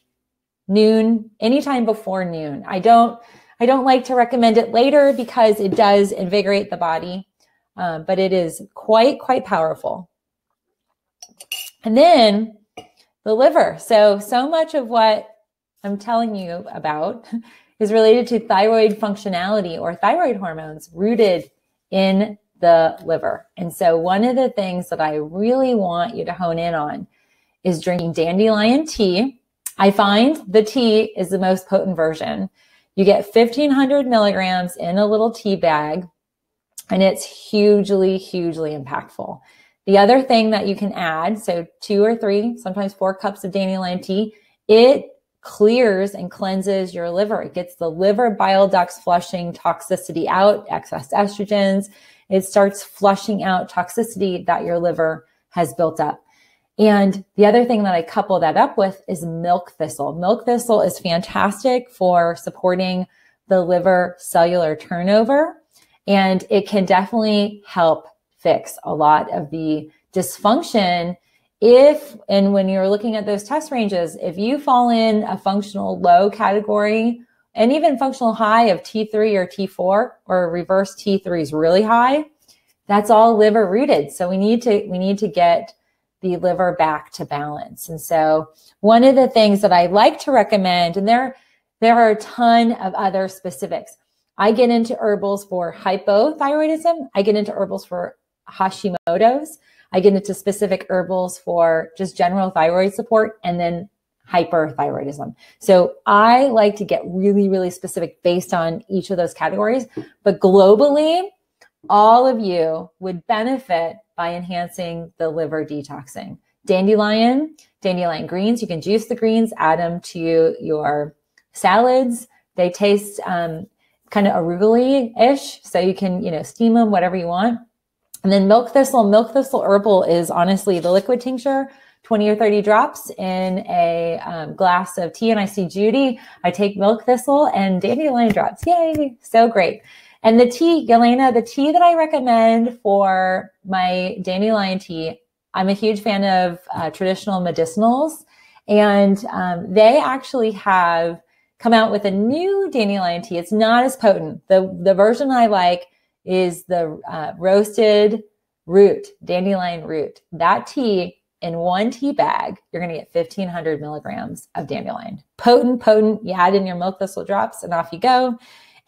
noon, anytime before noon. I don't like to recommend it later because it does invigorate the body, but it is quite powerful. And then the liver. So much of what I'm telling you about is related to thyroid functionality or thyroid hormones rooted in the liver. And so one of the things that I really want you to hone in on is drinking dandelion tea. I find the tea is the most potent version. You get 1,500 milligrams in a little tea bag, and it's hugely, hugely impactful. The other thing that you can add, so 2 or 3, sometimes 4 cups of dandelion tea, it clears and cleanses your liver. It gets the liver bile ducts flushing toxicity out, excess estrogens. It starts flushing out toxicity that your liver has built up. And the other thing that I couple that up with is milk thistle. Milk thistle is fantastic for supporting the liver cellular turnover, and it can definitely help fix a lot of the dysfunction and when you're looking at those test ranges, if you fall in a functional low category and even functional high of T3 or T4 or reverse T3 is really high, that's all liver rooted. So we need to get the liver back to balance. And so one of the things that I like to recommend, and there are a ton of other specifics. I get into herbals for hypothyroidism. I get into herbals for Hashimoto's. I get into specific herbals for just general thyroid support and then hyperthyroidism. So I like to get really, really specific based on each of those categories. But globally, all of you would benefit by enhancing the liver detoxing. Dandelion greens, you can juice the greens, add them to your salads. They taste kind of arugula-ish, so you can, steam them, whatever you want. And then milk thistle herbal is honestly the liquid tincture, 20 or 30 drops in a glass of tea. And I see Judy, I take milk thistle and dandelion drops. Yay, so great. And the tea, Yelena, the tea that I recommend for my dandelion tea, I'm a huge fan of traditional medicinals. And they actually have come out with a new dandelion tea. It's not as potent. The version I like is the roasted root, dandelion root. That tea in one tea bag, you're going to get 1,500 milligrams of dandelion. Potent. You add in your milk thistle drops and off you go.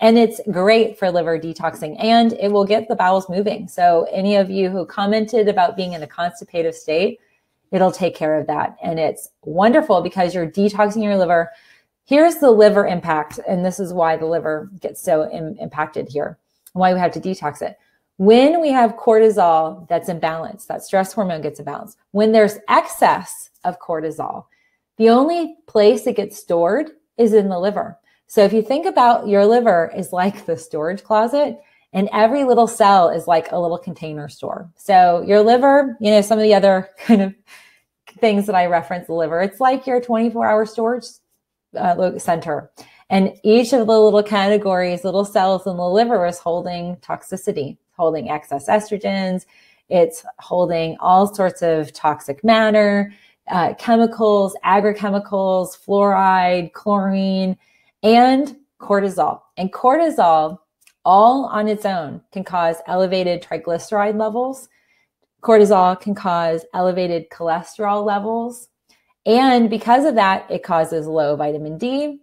And it's great for liver detoxing, and it will get the bowels moving. So any of you who commented about being in a constipative state, it'll take care of that. And it's wonderful because you're detoxing your liver. Here's the liver impact, and this is why the liver gets so impacted here, why we have to detox it. When we have cortisol that's imbalanced, that stress hormone gets imbalanced, when there's excess of cortisol, the only place it gets stored is in the liver. So if you think about your liver is like the storage closet, and every little cell is like a little container store. So your liver, some of the other kind of things that I reference the liver, it's like your 24-hour storage center. And each of the little categories, little cells in the liver is holding toxicity, holding excess estrogens. It's holding all sorts of toxic matter, chemicals, agrochemicals, fluoride, chlorine, and cortisol. And cortisol, all on its own, can cause elevated triglyceride levels. Cortisol can cause elevated cholesterol levels. And because of that, it causes low vitamin D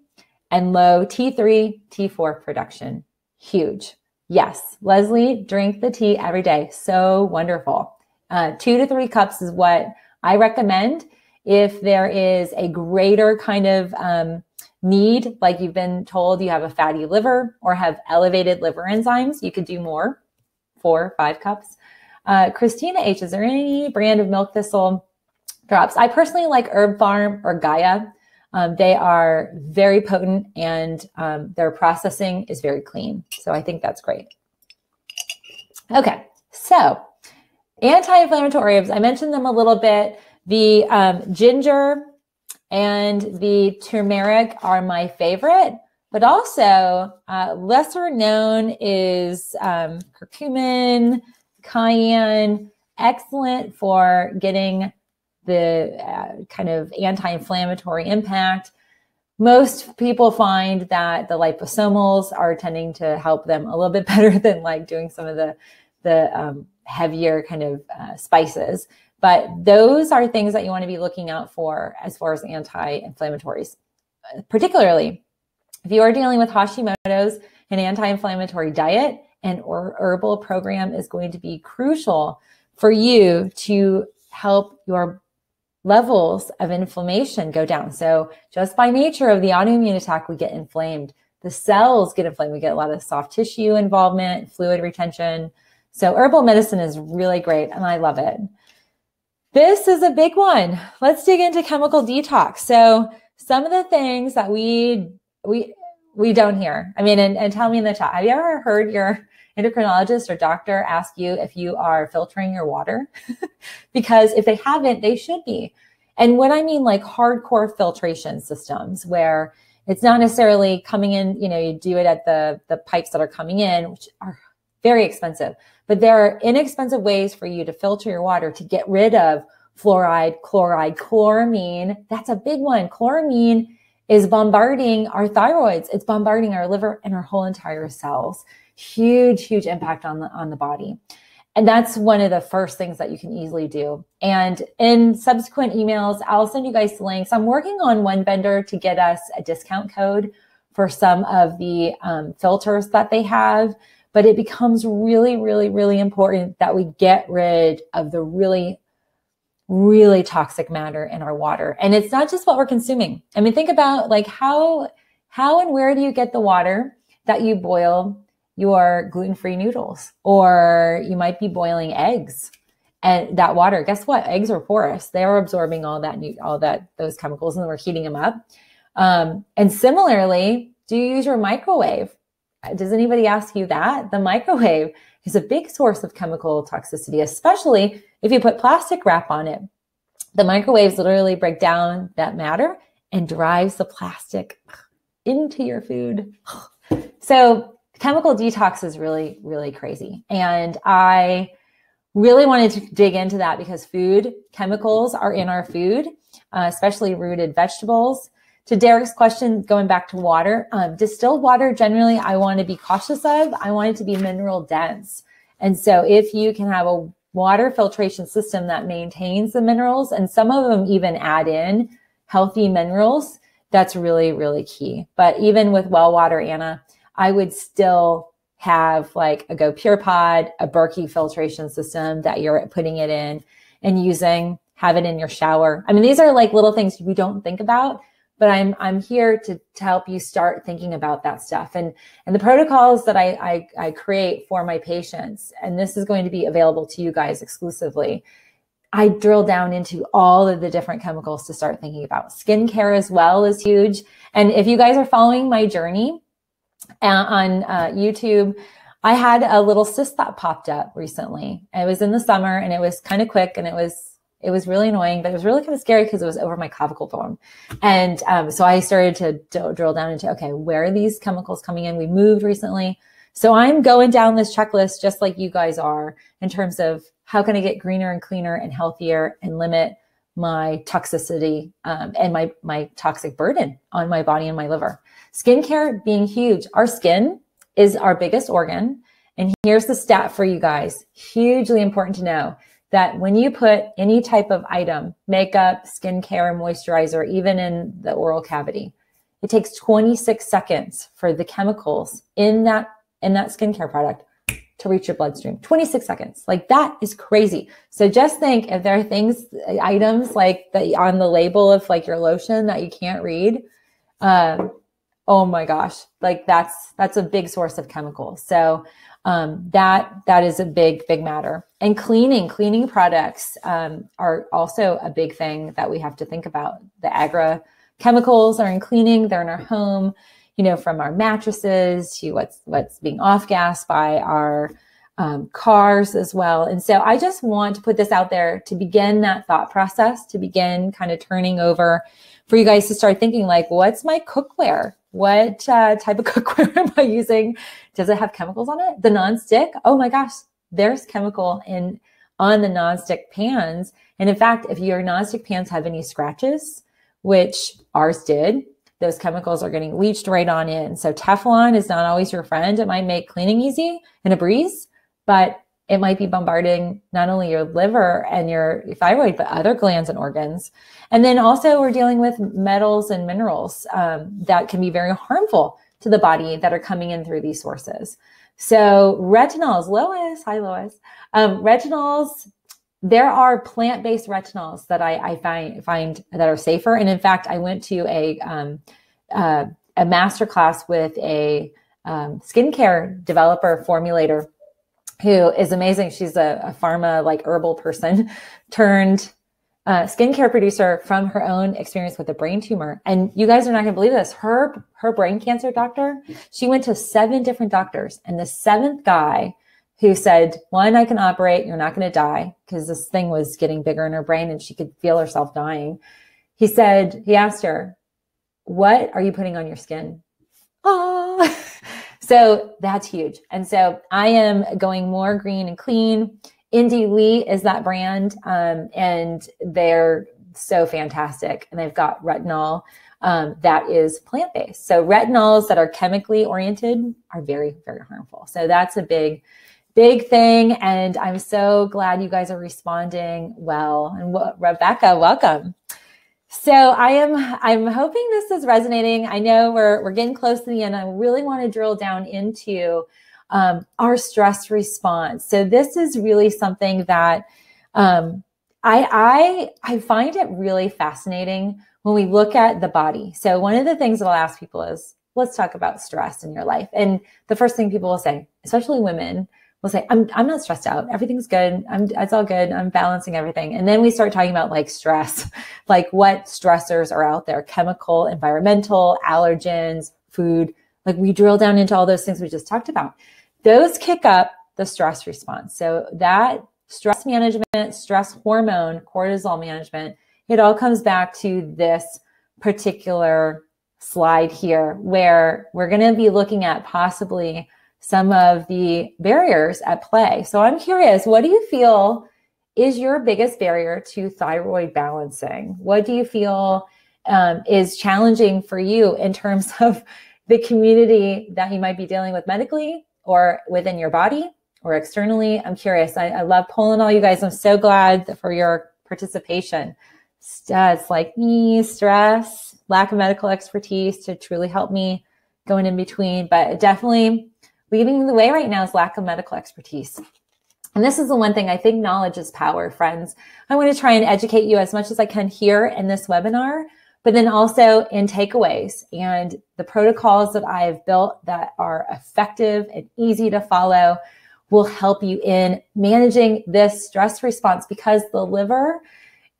and low T3, T4 production. Huge. Yes, Leslie, drink the tea every day. So wonderful. 2 to 3 cups is what I recommend. If there is a greater kind of need, like you've been told you have a fatty liver or have elevated liver enzymes, you could do more, 4 or 5 cups. Christina H, is there any brand of milk thistle drops? I personally like Herb Farm or Gaia. They are very potent, and their processing is very clean. So I think that's great. Okay, so anti-inflammatory herbs, I mentioned them a little bit. The ginger and the turmeric are my favorite, but also lesser known is curcumin, cayenne, excellent for getting the kind of anti-inflammatory impact. Most people find that the liposomals are tending to help them a little bit better than like doing some of the heavier kind of spices. But those are things that you want to be looking out for as far as anti-inflammatories. Particularly, if you are dealing with Hashimoto's, an anti-inflammatory diet and or herbal program is going to be crucial for you to help your levels of inflammation go down. So just by nature of the autoimmune attack, we get inflamed. The cells get inflamed. We get a lot of soft tissue involvement, fluid retention. So herbal medicine is really great, and I love it. This is a big one. Let's dig into chemical detox. So some of the things that we don't hear. I mean, and tell me in the chat, have you ever heard your endocrinologist or doctor ask you if you are filtering your water? Because if they haven't, they should be. And what I mean, like hardcore filtration systems where it's not necessarily coming in, you do it at the pipes that are coming in, which are very expensive, but there are inexpensive ways for you to filter your water to get rid of fluoride, chloride, chloramine. That's a big one. Chloramine is bombarding our thyroids. It's bombarding our liver and our whole entire cells. Huge impact on the body. And that's one of the first things that you can easily do. And in subsequent emails, I'll send you guys links. I'm working on one vendor to get us a discount code for some of the filters that they have. But it becomes really important that we get rid of the really toxic matter in our water. And it's not just what we're consuming. I mean, think about like how and where do you get the water that you boil your gluten-free noodles, or you might be boiling eggs, and that water, guess what? Eggs are porous. They are absorbing those chemicals, and we're heating them up. And similarly, do you use your microwave? Does anybody ask you that? The microwave is a big source of chemical toxicity, especially if you put plastic wrap on it. The microwaves literally break down that matter and drives the plastic into your food. So chemical detox is really crazy. And I really wanted to dig into that because food chemicals are in our food, especially rooted vegetables. To Derek's question, going back to water, distilled water, generally, I want to be cautious of. I want it to be mineral dense. And so if you can have a water filtration system that maintains the minerals, and some of them even add in healthy minerals, that's really key. But even with well water, Anna, I would still have like a Go Pure Pod, a Berkey filtration system that you're putting it in and using, have it in your shower. I mean, these are like little things we don't think about, but I'm here to help you start thinking about that stuff. And the protocols that I create for my patients, and this is going to be available to you guys exclusively, I drill down into all of the different chemicals to start thinking about. Skincare as well is huge. And if you guys are following my journey on YouTube, I had a little cyst that popped up recently. It was in the summer and it was kind of quick, and it was really annoying, but it was really kind of scary because it was over my clavicle bone. And so I started to drill down into, okay, where are these chemicals coming in? We moved recently. So I'm going down this checklist just like you guys are in terms of how can I get greener and cleaner and healthier and limit my toxicity and my toxic burden on my body and my liver. Skincare being huge. Our skin is our biggest organ. And here's the stat for you guys. Hugely important to know that when you put any type of item, makeup, skincare, moisturizer, even in the oral cavity, it takes 26 seconds for the chemicals in that skincare product to reach your bloodstream. 26 seconds. Like that is crazy. So just think if there are things, items like that on the label of like your lotion that you can't read, oh my gosh, like that's a big source of chemicals. So that is a big matter. And cleaning products are also a big thing that we have to think about. The agra chemicals are in cleaning. They're in our home, from our mattresses to what's being off-gassed by our cars as well. And so I just want to put this out there to begin that thought process, to begin kind of turning over for you guys to start thinking like, what's my cookware? What type of cookware am I using? Does it have chemicals on it? The nonstick? Oh my gosh, there's chemical on the nonstick pans. And in fact, if your nonstick pans have any scratches, which ours did, those chemicals are getting leached right on in. So Teflon is not always your friend. It might make cleaning easy and a breeze, but it might be bombarding not only your liver and your thyroid, but other glands and organs. And then also we're dealing with metals and minerals that can be very harmful to the body that are coming in through these sources. So retinols, Lois, hi Lois. Retinols, there are plant-based retinols that I find that are safer. And in fact, I went to a masterclass with a skincare developer formulator who is amazing. She's a pharma, like herbal person turned skincare producer from her own experience with a brain tumor. And you guys are not going to believe this. Her brain cancer doctor, she went to 7 different doctors. And the 7th guy who said, one, I can operate, you're not going to die, because this thing was getting bigger in her brain and she could feel herself dying. He asked her, what are you putting on your skin? Oh, so that's huge. And so I am going more green and clean. Indie Lee is that brand. And they're so fantastic. And they've got retinol that is plant-based. So retinols that are chemically oriented are very, very harmful. So that's a big thing. And I'm so glad you guys are responding well. And Rebecca, welcome. So I'm hoping this is resonating. I know we're getting close to the end. I really want to drill down into our stress response. So this is really something that I find it really fascinating when we look at the body. So one of the things that I'll ask people is, let's talk about stress in your life. And the first thing people will say, especially women, will say, I'm not stressed out. Everything's good. It's all good. I'm balancing everything. And then we start talking about like stress, like what stressors are out there, chemical, environmental, allergens, food. Like we drill down into all those things we just talked about. Those kick up the stress response. So that stress management, stress hormone, cortisol management, it all comes back to this particular slide here where we're going to be looking at possibly some of the barriers at play. So I'm curious, what do you feel is your biggest barrier to thyroid balancing? What do you feel is challenging for you in terms of the community that you might be dealing with medically or within your body or externally? I'm curious. I love polling all you guys. I'm so glad for your participation. It's like me, stress, lack of medical expertise to truly help me going in between, but definitely leading the way right now is lack of medical expertise. And this is the one thing I think knowledge is power, friends. I want to try and educate you as much as I can here in this webinar, but then also in takeaways and the protocols that I've built that are effective and easy to follow will help you in managing this stress response, because the liver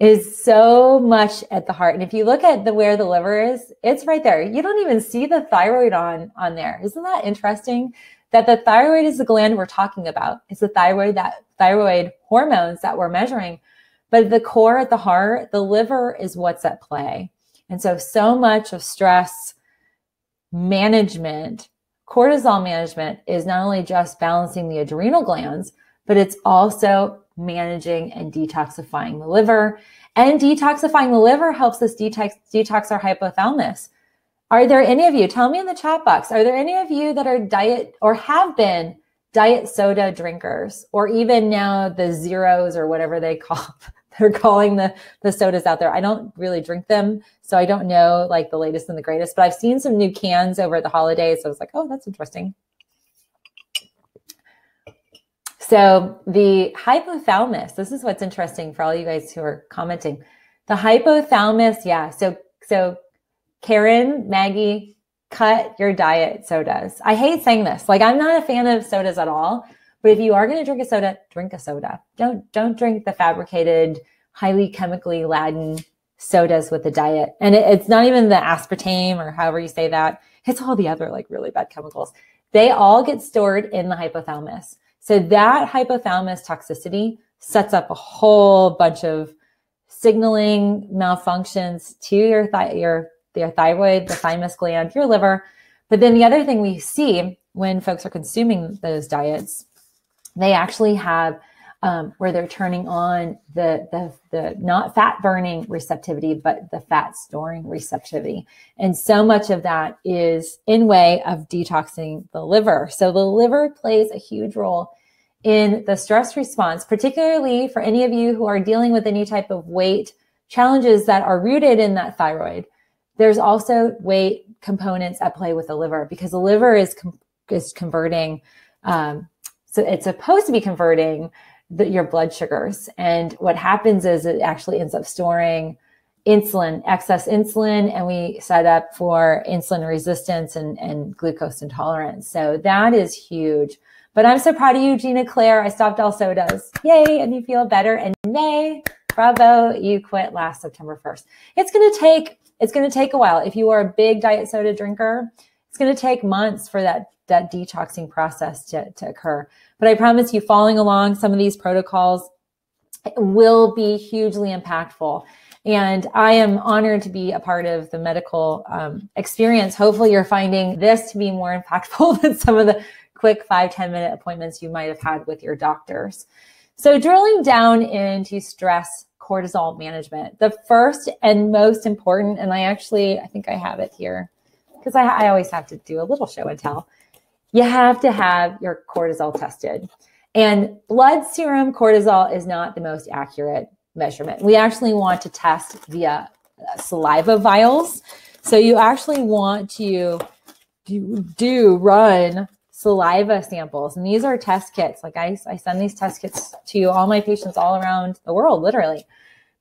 is so much at the heart. And if you look at where the liver is, it's right there. You don't even see the thyroid on there. Isn't that interesting? That the thyroid is the gland we're talking about. It's the thyroid hormones that we're measuring. But at the core, at the heart, the liver is what's at play. And so much of stress management, cortisol management, is not only just balancing the adrenal glands, but it's also managing and detoxifying the liver. And detoxifying the liver helps us detox our hypothalamus. Are there any of you, tell me in the chat box, are there any of you that are diet or have been diet soda drinkers, or even now the zeros or whatever they're calling the sodas out there? I don't really drink them, so I don't know like the latest and the greatest, but I've seen some new cans over the holidays. So I was like, oh, that's interesting. So the hypothalamus, this is what's interesting for all you guys who are commenting. The hypothalamus, yeah. So Karen, Maggie, cut your diet sodas. I hate saying this. Like, I'm not a fan of sodas at all, but if you are going to drink a soda, drink a soda. Don't drink the fabricated, highly chemically laden sodas with the diet. And it's not even the aspartame or however you say that. It's all the other like really bad chemicals. They all get stored in the hypothalamus. So that hypothalamus toxicity sets up a whole bunch of signaling malfunctions to your thyroid, the thymus gland, your liver. But then the other thing we see when folks are consuming those diets, they actually have where they're turning on the not fat burning receptivity, but the fat storing receptivity. And so much of that is in way of detoxing the liver. So the liver plays a huge role in the stress response, particularly for any of you who are dealing with any type of weight challenges that are rooted in that thyroid. There's also weight components at play with the liver, because the liver is converting. So it's supposed to be converting your blood sugars. And what happens is it actually ends up storing insulin, excess insulin, and we set up for insulin resistance and glucose intolerance. So that is huge. But I'm so proud of you, Gina Claire. I stopped all sodas. Yay, and you feel better. And May, bravo, you quit last September 1st. It's going to take a while. If you are a big diet soda drinker, it's going to take months for that detoxing process to occur. But I promise you, following along some of these protocols will be hugely impactful. And I am honored to be a part of the medical experience. Hopefully you're finding this to be more impactful than some of the quick 5-10 minute appointments you might have had with your doctors. So drilling down into stress cortisol management, the first and most important, and I think I have it here because I always have to do a little show and tell. You have to have your cortisol tested. And blood serum cortisol is not the most accurate measurement. We actually want to test via saliva vials. So you actually want to run saliva samples. And these are test kits. Like I send these test kits to all my patients all around the world, literally.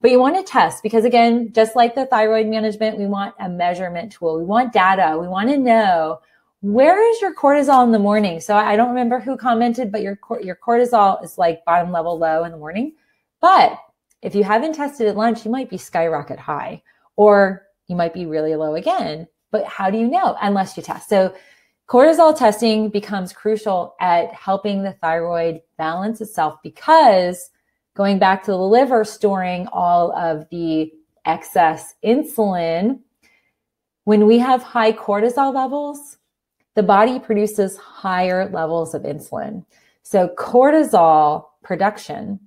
But you want to test because, again, just like the thyroid management, we want a measurement tool. We want data. We want to know, where is your cortisol in the morning? So I don't remember who commented, but your cortisol is like bottom level low in the morning. But if you haven't tested at lunch, you might be skyrocket high, or you might be really low again. But how do you know unless you test? So cortisol testing becomes crucial at helping the thyroid balance itself, because going back to the liver storing all of the excess insulin, when we have high cortisol levels, the body produces higher levels of insulin. So cortisol production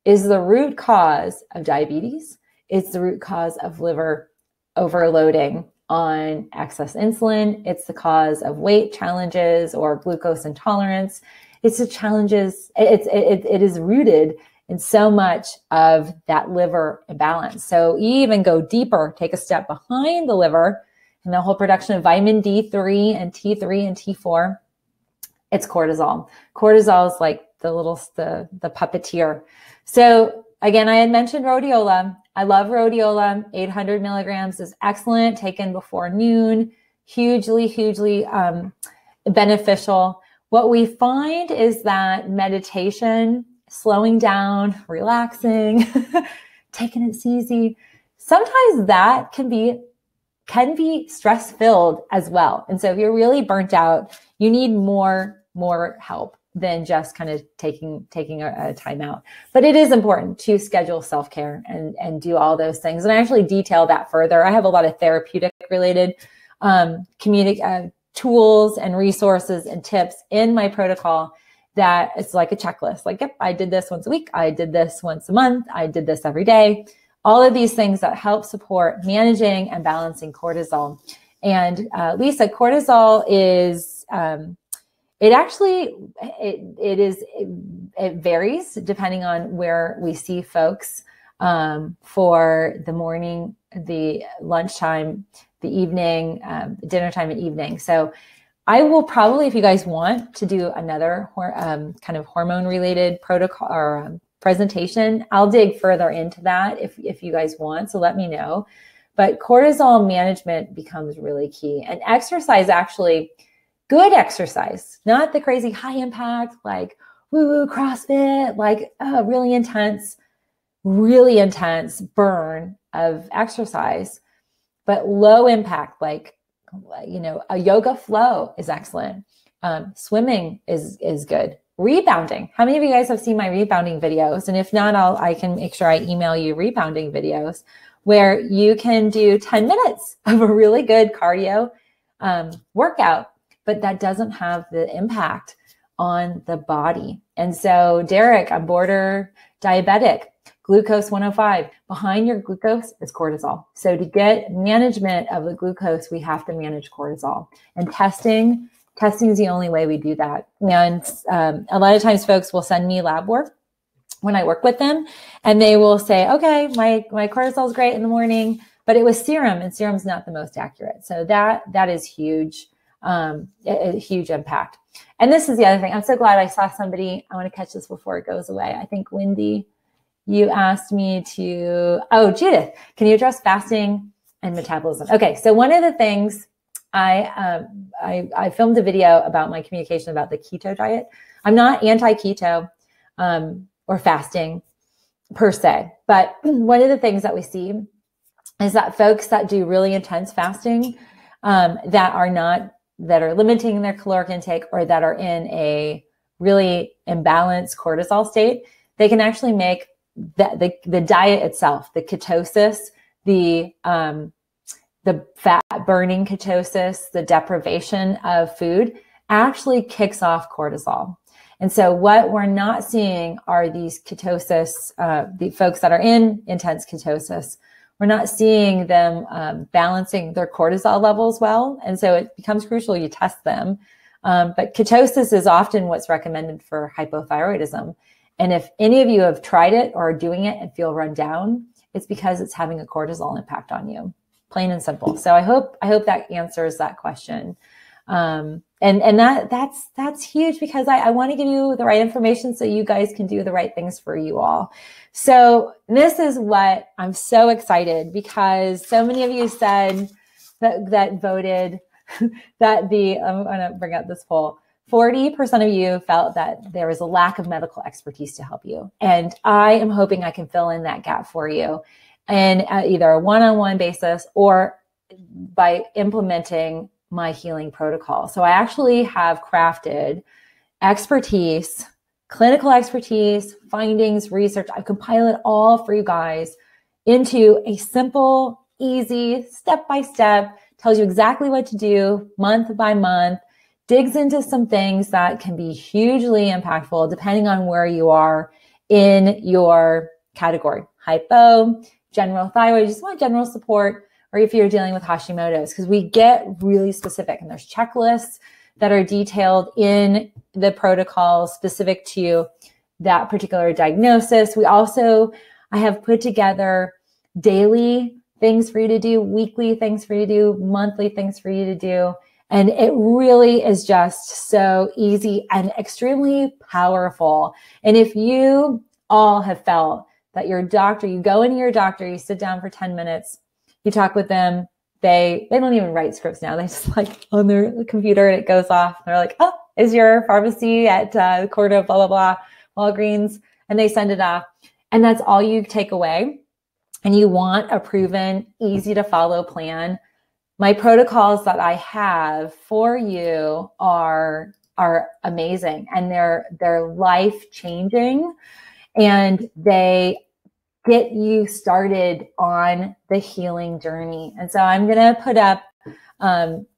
is the root cause of diabetes. It's the root cause of liver overloading on excess insulin. It's the cause of weight challenges or glucose intolerance. It's the challenges. It is rooted in so much of that liver imbalance. So you even go deeper, take a step behind the liver and the whole production of vitamin D3 and T3 and T4. It's cortisol. Cortisol is like the puppeteer. So again, I had mentioned rhodiola. I love rhodiola. 800 milligrams is excellent. Taken before noon, hugely beneficial. What we find is that meditation, slowing down, relaxing, taking it easy, sometimes that can be stress-filled as well. And so if you're really burnt out, you need more help than just kind of taking a time out. But it is important to schedule self-care and do all those things. And I actually detail that further. I have a lot of therapeutic related tools and resources and tips in my protocol that it's like a checklist. Like, yep, I did this once a week. I did this once a month. I did this every day. All of these things that help support managing and balancing cortisol. And Lisa, cortisol is, it varies depending on where we see folks for the morning, the lunchtime, the evening, dinner time and evening. So I will probably, if you guys want to do another kind of hormone related protocol or presentation, I'll dig further into that if you guys want. So let me know. But cortisol management becomes really key. And exercise, actually, good exercise, not the crazy high impact, like woo-woo CrossFit, like really intense burn of exercise, but low impact, like, a yoga flow is excellent. Swimming is good. Rebounding. How many of you guys have seen my rebounding videos? And if not, I can make sure I email you rebounding videos where you can do 10 minutes of a really good cardio workout, but that doesn't have the impact on the body. And so, Derek, I'm border diabetic, glucose 105. Behind your glucose is cortisol. So to get management of the glucose, we have to manage cortisol. And testing Testing is the only way we do that. And a lot of times folks will send me lab work when I work with them, and they will say, okay, my cortisol is great in the morning, but it was serum, and serum's not the most accurate. So that is huge, a huge impact. And this is the other thing. I'm so glad I saw somebody. I want to catch this before it goes away. I think Wendy, you asked me to, Judith, can you address fasting and metabolism? Okay, so one of the things I filmed a video about my communication about the keto diet. I'm not anti-keto or fasting per se, but one of the things that we see is that folks that do really intense fasting that are limiting their caloric intake, or that are in a really imbalanced cortisol state, they can actually make the diet itself, the ketosis, the fat burning ketosis, the deprivation of food, actually kicks off cortisol. And so what we're not seeing are these ketosis, the folks that are in intense ketosis, we're not seeing them balancing their cortisol levels well. And so it becomes crucial you test them. But ketosis is often what's recommended for hypothyroidism. And if any of you have tried it or are doing it and feel run down, it's because it's having a cortisol impact on you, plain and simple. So I hope that answers that question. And that's huge, because I want to give you the right information so you guys can do the right things for you all. So this is what I'm so excited, because so many of you said that voted that I'm going to bring up this poll. 40% of you felt that there was a lack of medical expertise to help you. And I am hoping I can fill in that gap for you, and either a one-on-one basis or by implementing my healing protocol. So I actually have crafted expertise, clinical expertise, findings, research. I've compiled it all for you guys into a simple, easy, step-by-step, tells you exactly what to do month by month, digs into some things that can be hugely impactful depending on where you are in your category. Hypo, general thyroid, you just want general support, or if you're dealing with Hashimoto's, because we get really specific, and there's checklists that are detailed in the protocol specific to that particular diagnosis. I have put together daily things for you to do, weekly things for you to do, monthly things for you to do. And it really is just so easy and extremely powerful. And if you all have felt that your doctor, you go into your doctor, you sit down for 10 minutes, you talk with them, they don't even write scripts now. They just like on their computer, and it goes off. They're like, oh, is your pharmacy at the corner of blah, blah, blah, Walgreens? And they send it off. And that's all you take away. And you want a proven, easy to follow plan. My protocols that I have for you are amazing, and they're life changing, and they get you started on the healing journey. And so I'm going to put up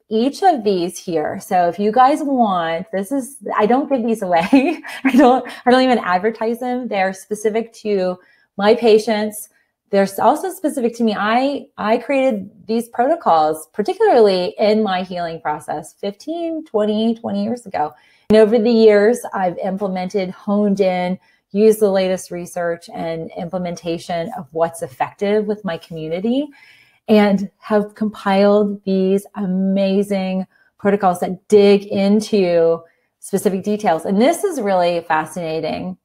each of these here. So if you guys want, I don't give these away. I don't even advertise them. They're specific to my patients. They're also specific to me. I created these protocols, particularly in my healing process 15, 20 years ago. And over the years, I've implemented, honed in, used the latest research and implementation of what's effective with my community, and have compiled these amazing protocols that dig into specific details. And this is really fascinating.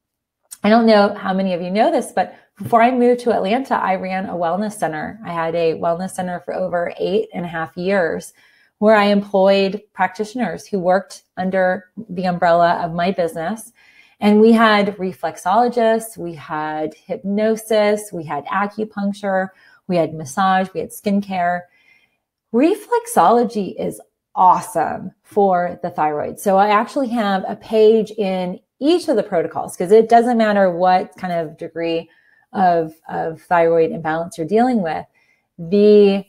I don't know how many of you know this, but before I moved to Atlanta, I ran a wellness center. I had a wellness center for over 8.5 years, where I employed practitioners who worked under the umbrella of my business. And we had reflexologists, we had hypnosis, we had acupuncture, we had massage, we had skincare. Reflexology is awesome for the thyroid. So I actually have a page in each of the protocols, because it doesn't matter what kind of degree of thyroid imbalance you're dealing with. The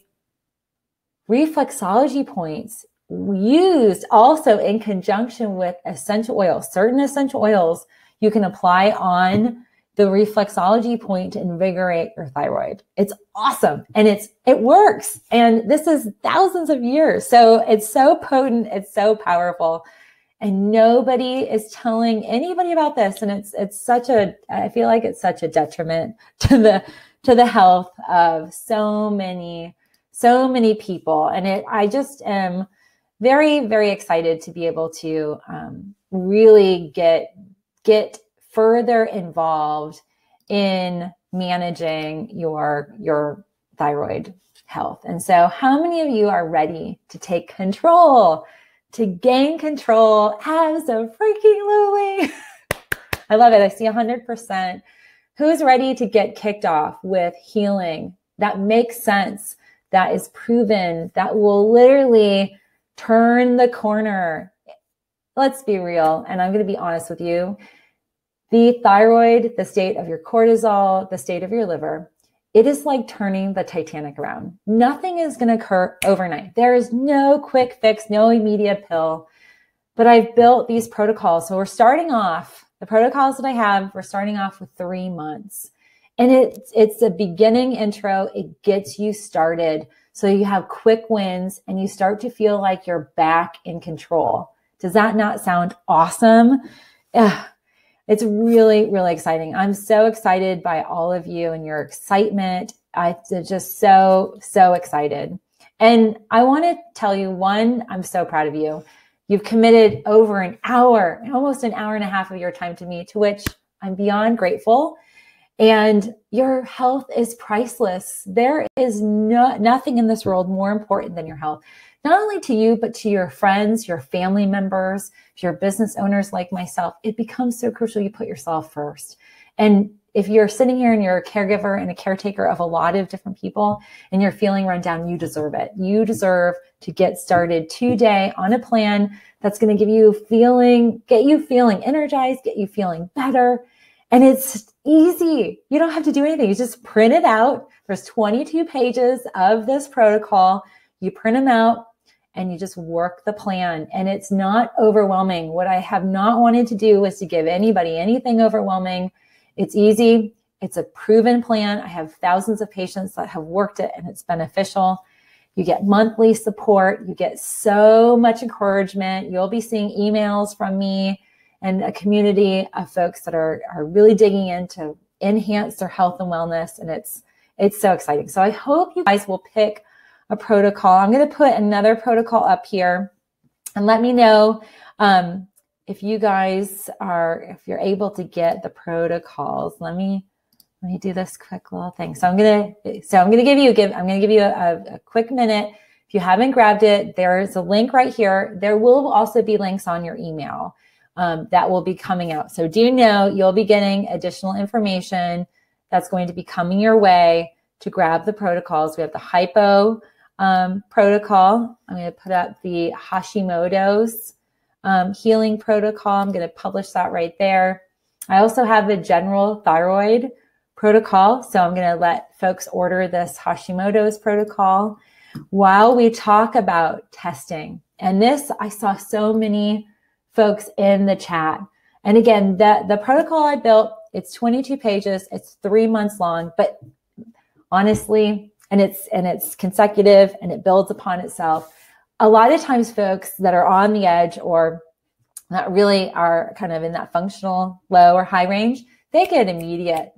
reflexology points used also in conjunction with essential oils, certain essential oils you can apply on the reflexology point to invigorate your thyroid. It's awesome. And it works. And this is thousands of years. So it's so potent. It's so powerful. And nobody is telling anybody about this. And I feel like it's such a detriment to the health of so many people. And I just am very, very excited to be able to really get further involved in managing your thyroid health. And so how many of you are ready to take control, to gain control as a freaking Lily? I love it. I see 100%. Who's ready to get kicked off with healing that makes sense, that is proven, that will literally turn the corner? Let's be real. And I'm going to be honest with you. The thyroid, the state of your cortisol, the state of your liver, it is like turning the Titanic around. Nothing is going to occur overnight. There is no quick fix, no immediate pill. But I've built these protocols. So we're starting off, the protocols that I have, we're starting off with 3 months. And it's a beginning intro. It gets you started. So you have quick wins and you start to feel like you're back in control. Does that not sound awesome? It's really, really exciting. I'm so excited by all of you and your excitement. I'm just so excited. And I want to tell you, one, I'm so proud of you. You've committed over an hour, almost an hour and a half of your time to me, to which I'm beyond grateful. And your health is priceless. There is nothing in this world more important than your health. Not only to you, but to your friends, your family members, your business owners like myself. It becomes so crucial you put yourself first. And if you're sitting here and you're a caregiver and a caretaker of a lot of different people and you're feeling run down, you deserve it. You deserve to get started today on a plan that's going to get you feeling energized, get you feeling better. And it's easy. You don't have to do anything. You just print it out. There's 22 pages of this protocol. You print them out and you just work the plan. And it's not overwhelming. What I have not wanted to do is to give anybody anything overwhelming. It's easy. It's a proven plan. I have thousands of patients that have worked it and it's beneficial. You get monthly support. You get so much encouragement. You'll be seeing emails from me and a community of folks that are really digging in to enhance their health and wellness. And it's so exciting. So I hope you guys will pick a protocol. I'm going to put another protocol up here and let me know if you guys if you're able to get the protocols. Let me do this quick little thing. So I'm going to give you a quick minute. If you haven't grabbed it, there's a link right here. There will also be links on your email that will be coming out. So do know you'll be getting additional information that's going to be coming your way to grab the protocols. We have the hypo protocol. I'm going to put up the Hashimoto's healing protocol. I'm going to publish that right there. I also have the general thyroid protocol. So I'm going to let folks order this Hashimoto's protocol while we talk about testing. And this, I saw so many folks in the chat. And again, the protocol I built, it's 22 pages. It's 3 months long, but honestly, and it's consecutive and it builds upon itself. A lot of times folks that are on the edge or that really are kind of in that functional low or high range, they get immediate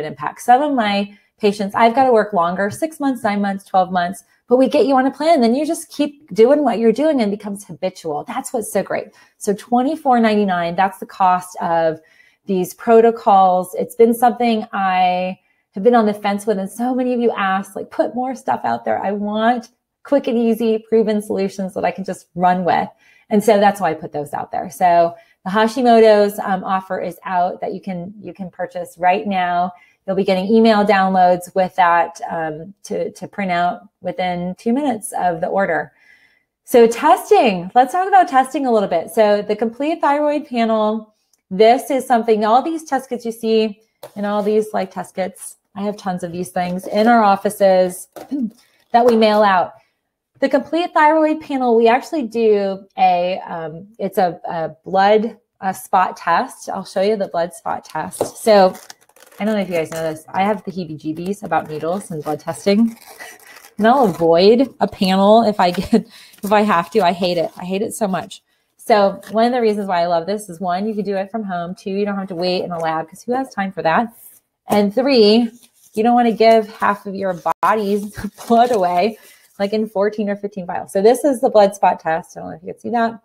impact. Some of my patients, I've got to work longer, 6 months, 9 months, 12 months, but we get you on a plan and then you just keep doing what you're doing and it becomes habitual. That's what's so great. So $24.99, that's the cost of these protocols. It's been something I have been on the fence with, and so many of you asked, like, put more stuff out there. I want quick and easy proven solutions that I can just run with. And so that's why I put those out there. So the Hashimoto's offer is out that you can purchase right now. You'll be getting email downloads with that to print out within 2 minutes of the order. So testing, let's talk about testing a little bit. So the complete thyroid panel, this is something, all these test kits you see and all these like test kits, I have tons of these things in our offices that we mail out. The complete thyroid panel, we actually do it's a blood spot test. I'll show you the blood spot test. So I don't know if you guys know this. I have the heebie-jeebies about needles and blood testing. And I'll avoid a panel if I have to. I hate it. I hate it so much. So one of the reasons why I love this is, one, you can do it from home. Two, you don't have to wait in a lab because who has time for that? And three, you don't want to give half of your body's blood away like in 14 or 15 vials. So this is the blood spot test. I don't know if you can see that,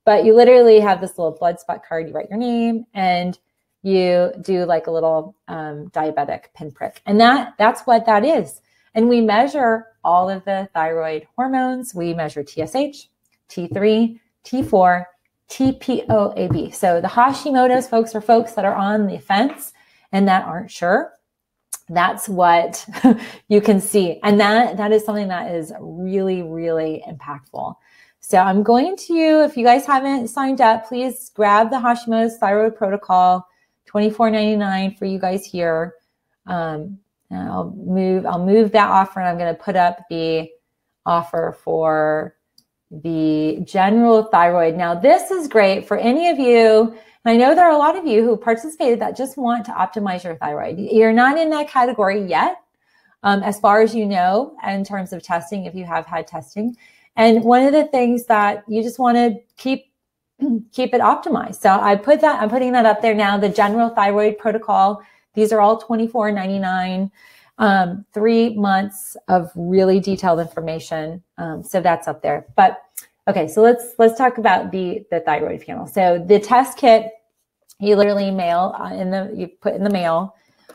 but you literally have this little blood spot card. You write your name and you do like a little diabetic pinprick. And that's what that is. And we measure all of the thyroid hormones. We measure TSH, T3, T4, TPOAB. So the Hashimoto's folks are folks that are on the fence and that aren't sure. That's what you can see. And that is something that is really, really impactful. So I'm going to, if you guys haven't signed up, please grab the Hashimoto's Thyroid Protocol, $24.99 for you guys here. I'll move that offer, and I'm going to put up the offer for the general thyroid. Now, this is great for any of you. And I know there are a lot of you who participated that just want to optimize your thyroid. You're not in that category yet, as far as you know, in terms of testing, if you have had testing. And one of the things that you just want to keep it optimized. So I'm putting that up there now, the general thyroid protocol. These are all $24.99, 3 months of really detailed information. So that's up there. But okay, so let's talk about the thyroid panel. So the test kit, you literally mail you put in the mail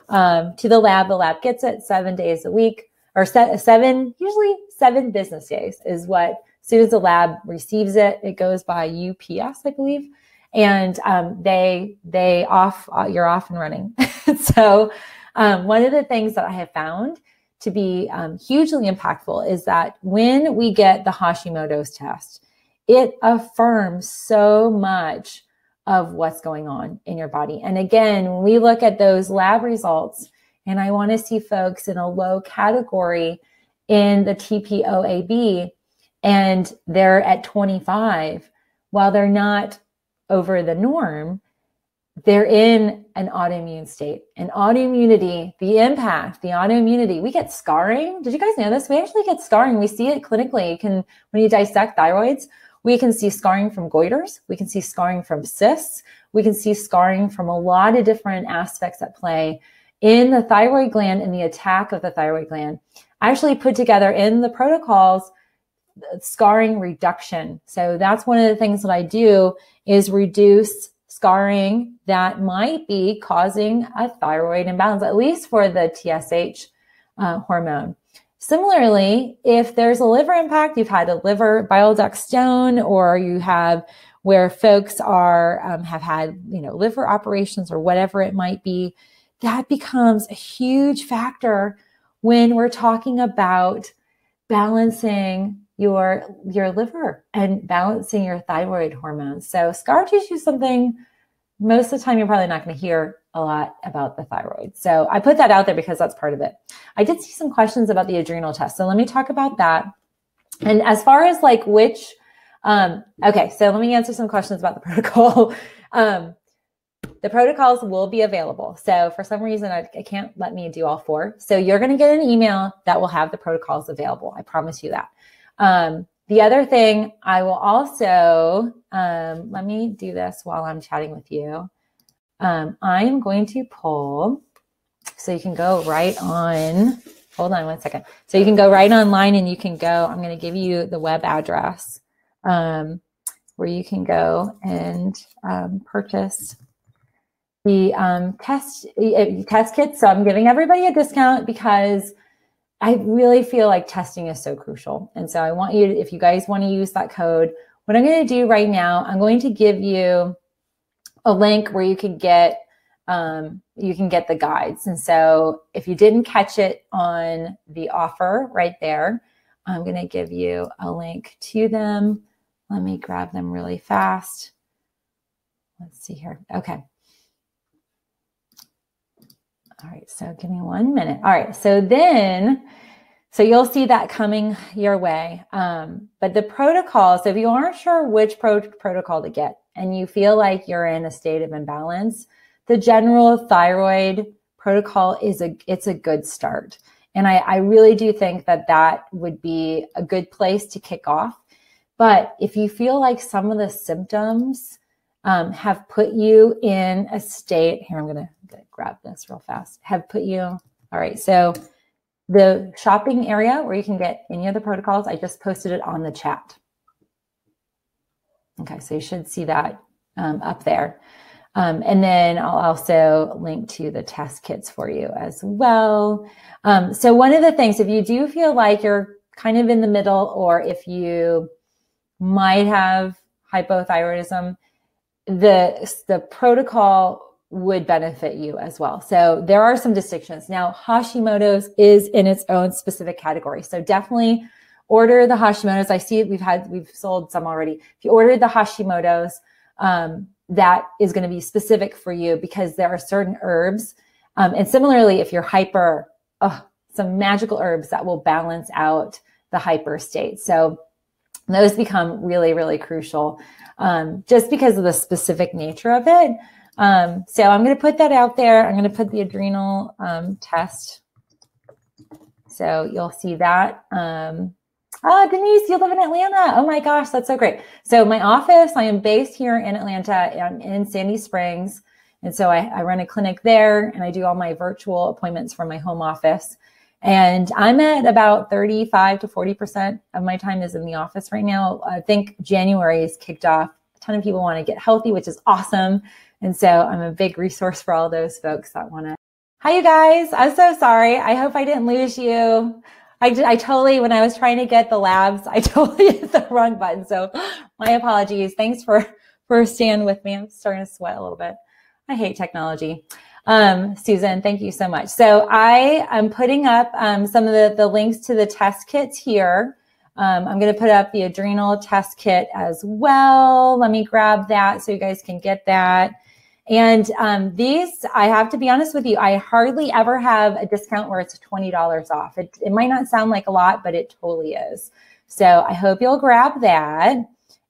to the lab. The lab gets it 7 days a week, or usually 7 business days is what. As soon as the lab receives it, it goes by UPS, I believe, and you're off and running. So one of the things that I have found to be hugely impactful is that when we get the Hashimoto's test, it affirms so much of what's going on in your body. And again, when we look at those lab results, and I want to see folks in a low category in the TPOAB, and they're at 25, while they're not over the norm, they're in an autoimmune state. And autoimmunity, the impact, the autoimmunity, we get scarring. Did you guys know this? We actually get scarring. We see it clinically. When you dissect thyroids, we can see scarring from goiters. We can see scarring from cysts. We can see scarring from a lot of different aspects at play in the thyroid gland and the attack of the thyroid gland. I actually put together in the protocols scarring reduction. So that's one of the things that I do is reduce scarring that might be causing a thyroid imbalance, at least for the TSH hormone. Similarly, if there's a liver impact, you've had a liver bile duct stone, or you have where folks have had liver operations or whatever it might be, that becomes a huge factor when we're talking about balancing your liver and balancing your thyroid hormones. So scar tissue is something most of the time you're probably not going to hear a lot about the thyroid. So I put that out there because that's part of it. I did see some questions about the adrenal test. So let me talk about that. And as far as like which, okay, so let me answer some questions about the protocol. The protocols will be available. So for some reason, it can't let me do all 4. So you're going to get an email that will have the protocols available. I promise you that. The other thing I will also, let me do this while I'm chatting with you. I'm going to pull, so you can go right on, hold on one second. So you can go right online and you can go, I'm going to give you the web address where you can go and purchase the test kit. So I'm giving everybody a discount because I really feel like testing is so crucial. And so I want you to, if you guys want to use that code, what I'm going to do right now, I'm going to give you a link where you can get the guides. And so if you didn't catch it on the offer right there, I'm going to give you a link to them. Let me grab them really fast. Let's see here. Okay. All right, so give me 1 minute. All right, so you'll see that coming your way. But the protocol, so if you aren't sure which protocol to get and you feel like you're in a state of imbalance, the general thyroid protocol it's a good start. And I really do think that would be a good place to kick off. But if you feel like some of the symptoms have put you in a state, here, I'm going to grab this real fast, have put you, all right, so the shopping area where you can get any of the protocols, I just posted it on the chat. Okay, so you should see that up there. And then I'll also link to the test kits for you as well. So one of the things, if you do feel like you're kind of in the middle, or if you might have hypothyroidism, the protocol would benefit you as well. So there are some distinctions. Now, Hashimoto's is in its own specific category. So definitely order the Hashimoto's. I see we've sold some already. If you ordered the Hashimoto's, that is going to be specific for you, because there are certain herbs. And similarly, if you're hyper, some magical herbs that will balance out the hyper state. So those become really, really crucial, just because of the specific nature of it. So I'm going to put that out there. I'm going to put the adrenal test. So you'll see that. Oh, Denise, you live in Atlanta. Oh my gosh, that's so great. So my office, I am based here in Atlanta. I'm in Sandy Springs. And so I run a clinic there, and I do all my virtual appointments from my home office. And I'm at about 35 to 40% of my time is in the office right now. I think January is kicked off. A ton of people want to get healthy, which is awesome. And so I'm a big resource for all those folks that want to. Hi, you guys. I'm so sorry. I hope I didn't lose you. I totally, when I was trying to get the labs, I totally hit the wrong button. So my apologies. Thanks for staying with me. I'm starting to sweat a little bit. I hate technology. Susan, thank you so much. So I am putting up some of the links to the test kits here. I'm going to put up the adrenal test kit as well. Let me grab that so you guys can get that. And these, I have to be honest with you, I hardly ever have a discount where it's $20 off. It might not sound like a lot, but it totally is. So I hope you'll grab that.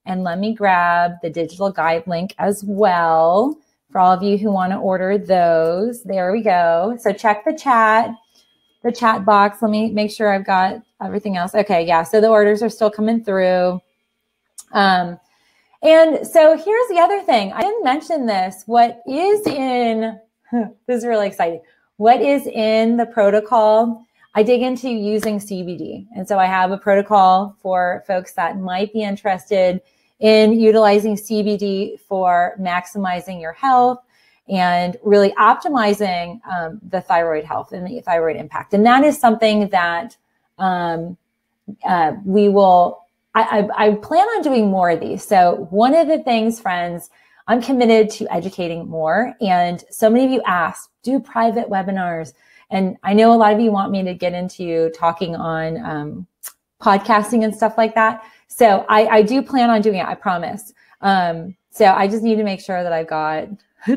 And let me grab the digital guide link as well for all of you who want to order those. There we go. So check the chat box. Let me make sure I've got everything else. Okay, yeah, so the orders are still coming through. And so here's the other thing. I didn't mention this. What is in, this is really exciting. What is in the protocol? I dig into using CBD. And so I have a protocol for folks that might be interested in utilizing CBD for maximizing your health and really optimizing the thyroid health and the thyroid impact. And that is something that we will, I plan on doing more of these. So one of the things, friends, I'm committed to educating more. And so many of you asked, do private webinars. And I know a lot of you want me to get into talking on podcasting and stuff like that. So I do plan on doing it, I promise. So I just need to make sure that I've got a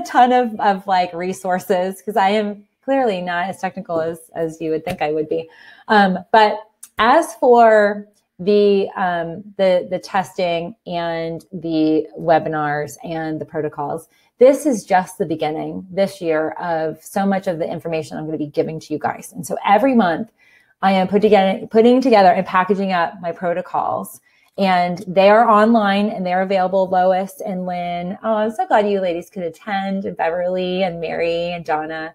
ton of like resources, because I am clearly not as technical as you would think I would be. But as for the testing and the webinars and the protocols, this is just the beginning this year of so much of the information I'm going to be giving to you guys. And so every month I am putting together and packaging up my protocols, and they are online and they're available. Lois and Lynn. Oh, I'm so glad you ladies could attend, and Beverly and Mary and Donna.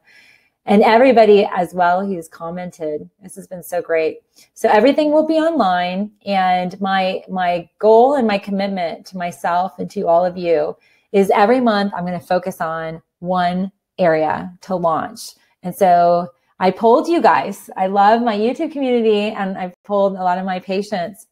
And everybody as well who's commented. This has been so great. So everything will be online. And my goal and my commitment to myself and to all of you is every month I'm going to focus on one area to launch. And so I polled you guys. I love my YouTube community, and I've polled a lot of my patients.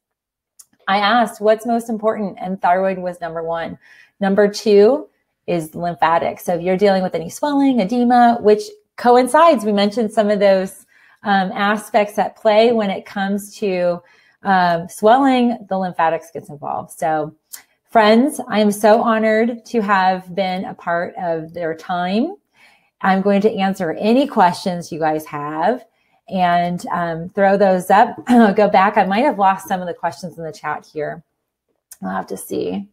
I asked what's most important, and thyroid was number one. Number two is lymphatic. So if you're dealing with any swelling, edema, which coincides. We mentioned some of those aspects at play when it comes to swelling, the lymphatics gets involved. So friends, I am so honored to have been a part of their time. I'm going to answer any questions you guys have and throw those up. Go back. I might have lost some of the questions in the chat here. I'll have to see.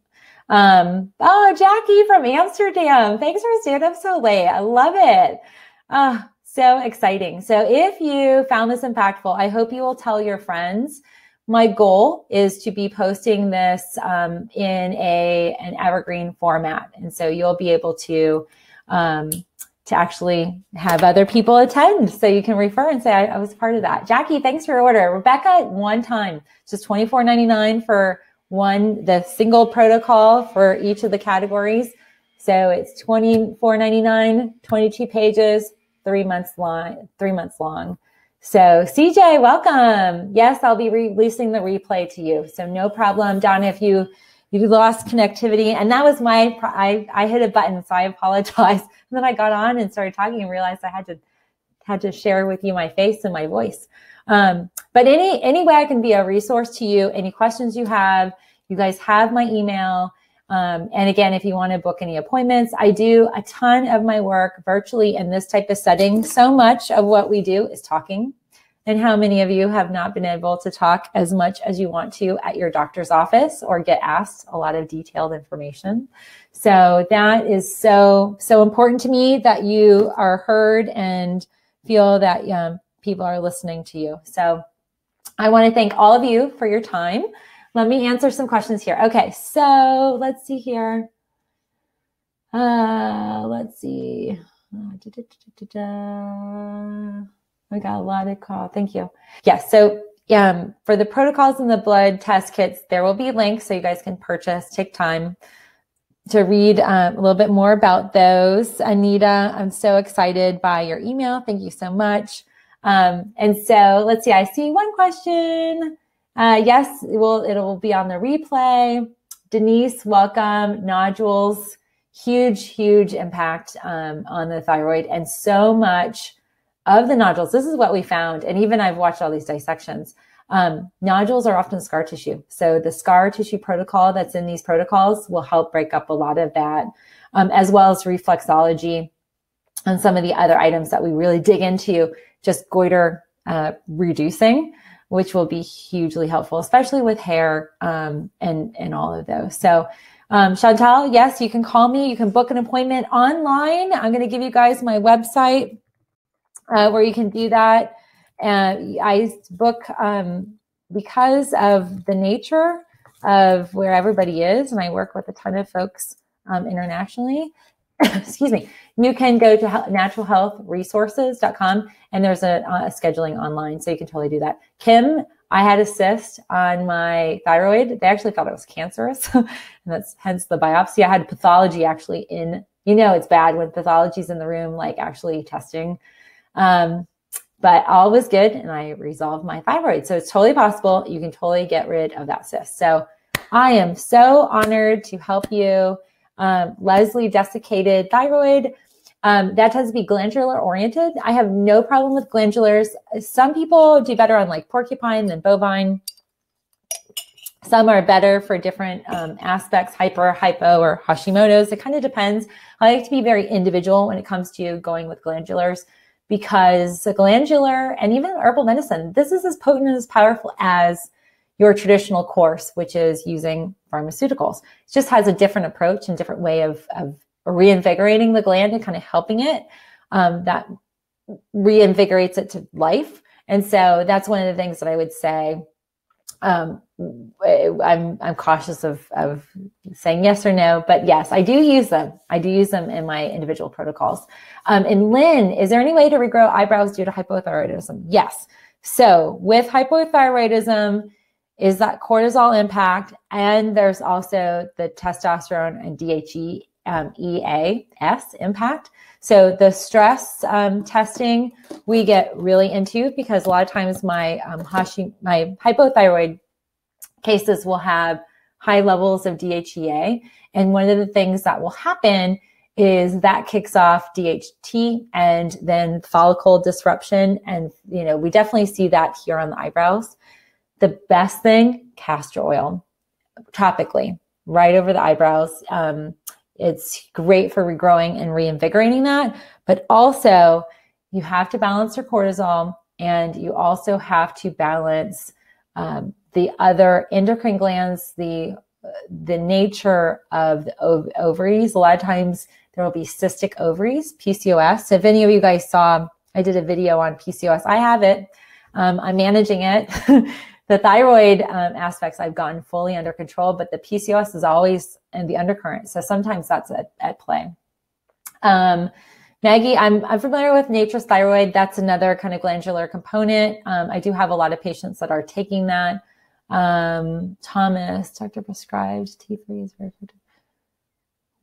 Oh, Jackie from Amsterdam. Thanks for staying up so late. I love it. So exciting. So if you found this impactful, I hope you will tell your friends. My goal is to be posting this in an evergreen format. And so you'll be able to actually have other people attend so you can refer and say, I was part of that. Jackie, thanks for your order. Rebecca, one time, just $24.99 for the single protocol for each of the categories. So it's $24.99, 22 pages, 3 months long. So CJ, welcome. Yes, I'll be releasing the replay to you. So no problem. Donna, if you lost connectivity, and that was I hit a button, so I apologize. And then I got on and started talking and realized I had to share with you my face and my voice. But any way I can be a resource to you, any questions you have, you guys have my email. And again, if you want to book any appointments, I do a ton of my work virtually in this type of setting. So much of what we do is talking. And how many of you have not been able to talk as much as you want to at your doctor's office or get asked a lot of detailed information? So that is so important to me that you are heard and feel that people are listening to you. So I want to thank all of you for your time. Let me answer some questions here. Okay, so let's see here. Let's see. We got a lot of call. Thank you. Yes. So for the protocols and the blood test kits, there will be links so you guys can purchase. Take time to read a little bit more about those. Anita, I'm so excited by your email. Thank you so much. And so let's see. I see one question. Yes, it will be on the replay. Denise, welcome. Nodules, huge impact on the thyroid, and so much of the nodules. This is what we found, and even I've watched all these dissections. Nodules are often scar tissue. So the scar tissue protocol that's in these protocols will help break up a lot of that, as well as reflexology and some of the other items that we really dig into, just goiter reducing, which will be hugely helpful, especially with hair and all of those. So Chantal, yes, you can call me. You can book an appointment online. I'm going to give you guys my website where you can do that. I book because of the nature of where everybody is, and I work with a ton of folks internationally. Excuse me. You can go to naturalhealthresources.com, and there's a scheduling online, so you can totally do that. Kim, I had a cyst on my thyroid. They actually thought it was cancerous, and that's hence the biopsy. I had pathology actually in, it's bad when pathology's in the room, like actually testing. But all was good, and I resolved my thyroid. So it's totally possible. You can totally get rid of that cyst. So I am so honored to help you. Leslie, desiccated thyroid. That tends to be glandular oriented. I have no problem with glandulars. Some people do better on like porcupine than bovine. Some are better for different aspects, hyper, hypo, or Hashimoto's. It kind of depends. I like to be very individual when it comes to going with glandulars, because the glandular and even herbal medicine, this is as potent and as powerful as your traditional course, which is using pharmaceuticals. It just has a different approach and different way of reinvigorating the gland and kind of helping it. That reinvigorates it to life. And so that's one of the things that I would say. I'm cautious of saying yes or no, but yes, I do use them. I do use them in my individual protocols. And Lynn, is there any way to regrow eyebrows due to hypothyroidism? Yes. So with hypothyroidism is that cortisol impact, and there's also the testosterone and DHEAS impact. So the stress testing we get really into, because a lot of times my hypothyroid cases will have high levels of DHEA. And one of the things that will happen is that kicks off DHT and then follicle disruption. And, we definitely see that here on the eyebrows. The best thing, castor oil, topically, right over the eyebrows. It's great for regrowing and reinvigorating that, but also you have to balance your cortisol, and you also have to balance the other endocrine glands, the the nature of the ovaries. A lot of times there will be cystic ovaries, PCOS. So if any of you guys saw, I did a video on PCOS. I have it. I'm managing it. The thyroid aspects I've gotten fully under control, but the PCOS is always in the undercurrent. So sometimes that's at play. Maggie, I'm familiar with Nature's Thyroid. That's another kind of glandular component. I do have a lot of patients that are taking that. Thomas, doctor prescribed T3 is very good.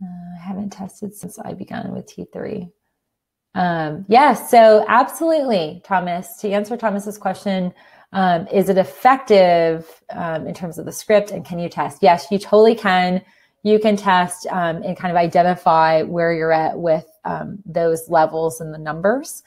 I haven't tested since I began with T3. Yes, so absolutely, Thomas. To answer Thomas's question, is it effective in terms of the script, and can you test? Yes, you totally can. You can test and kind of identify where you're at with those levels and the numbers.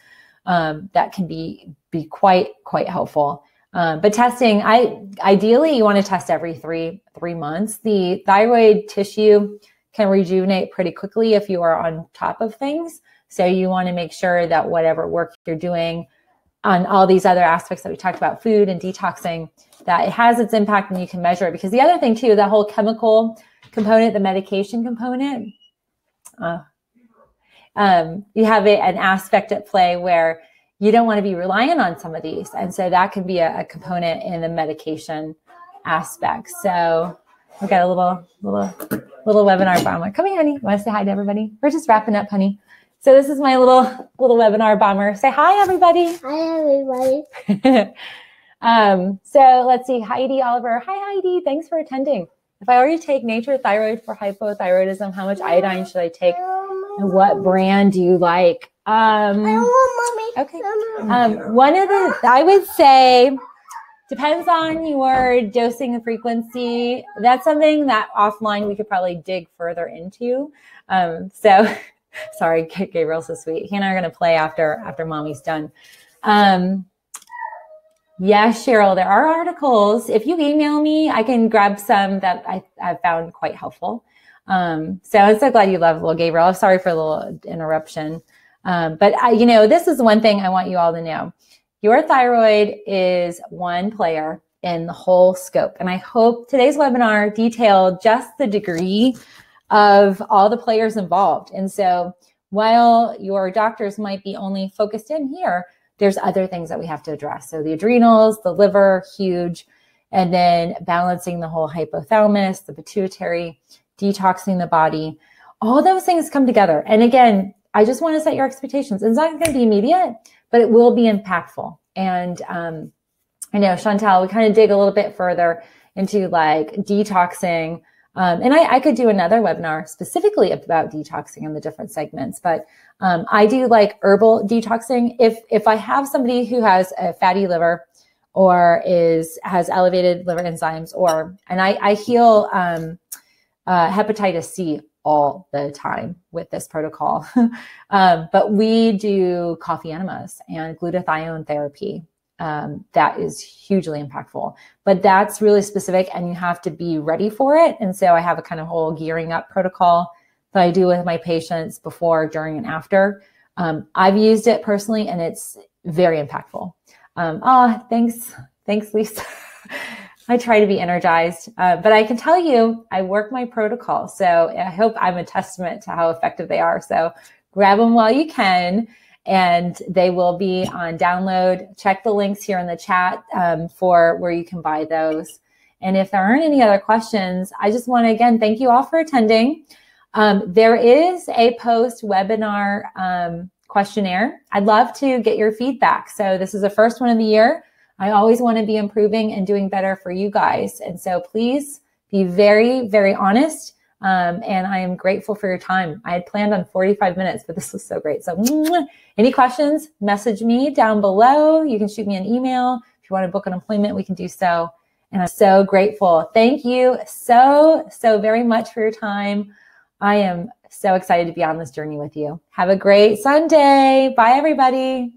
That can be quite helpful. But testing, ideally you want to test every three months. The thyroid tissue can rejuvenate pretty quickly if you are on top of things. So you want to make sure that whatever work you're doing on all these other aspects that we talked about, food and detoxing, that it has its impact and you can measure it. Because the other thing too, the whole chemical component, the medication component, you have an aspect at play where you don't want to be reliant on some of these. And so that can be a component in the medication aspect. So we've got a little webinar bomber. Come here, honey. Want to say hi to everybody? We're just wrapping up, honey. So this is my little webinar bomber. Say hi, everybody. Hi, everybody. So let's see. Heidi Oliver. Hi, Heidi. Thanks for attending. If I already take Nature Thyroid for hypothyroidism, how much iodine should I take? And what brand do you like? I don't want mommy. Okay. One of the, I would say, depends on your dosing and frequency. That's something that offline we could probably dig further into. So sorry, Gabriel's so sweet. He and I are going to play after mommy's done. Yes, Cheryl, there are articles. If you email me, I can grab some that I found quite helpful. So I'm so glad you love little Gabriel. I'm sorry for a little interruption. But this is one thing I want you all to know. Your thyroid is one player in the whole scope. And I hope today's webinar detailed just the degree of all the players involved. And so while your doctors might be only focused in here, there's other things that we have to address. So the adrenals, the liver, huge, and then balancing the whole hypothalamus, the pituitary, detoxing the body, all those things come together. And again, I just want to set your expectations. It's not going to be immediate, but it will be impactful. And I know, Chantal, we kind of dig a little bit further into like detoxing. And I could do another webinar specifically about detoxing and the different segments, but I do like herbal detoxing. If I have somebody who has a fatty liver or has elevated liver enzymes, and I heal hepatitis C all the time with this protocol, but we do coffee enemas and glutathione therapy. That is hugely impactful, but that's really specific and you have to be ready for it. And so I have a kind of whole gearing up protocol that I do with my patients before, during, and after. I've used it personally and it's very impactful. Thanks, Lisa. I try to be energized, but I can tell you, I work my protocol. So I hope I'm a testament to how effective they are. So grab them while you can. And they will be on download. Check the links here in the chat for where you can buy those. And if there aren't any other questions, I just want to, again, thank you all for attending. There is a post-webinar questionnaire. I'd love to get your feedback. So this is the first one of the year. I always want to be improving and doing better for you guys. And so please be very, very honest. And I am grateful for your time. I had planned on 45 minutes, but this was so great. So any questions, message me down below. You can shoot me an email. If you want to book an appointment, we can do so. And I'm so grateful. Thank you so very much for your time. I am so excited to be on this journey with you. Have a great Sunday. Bye, everybody.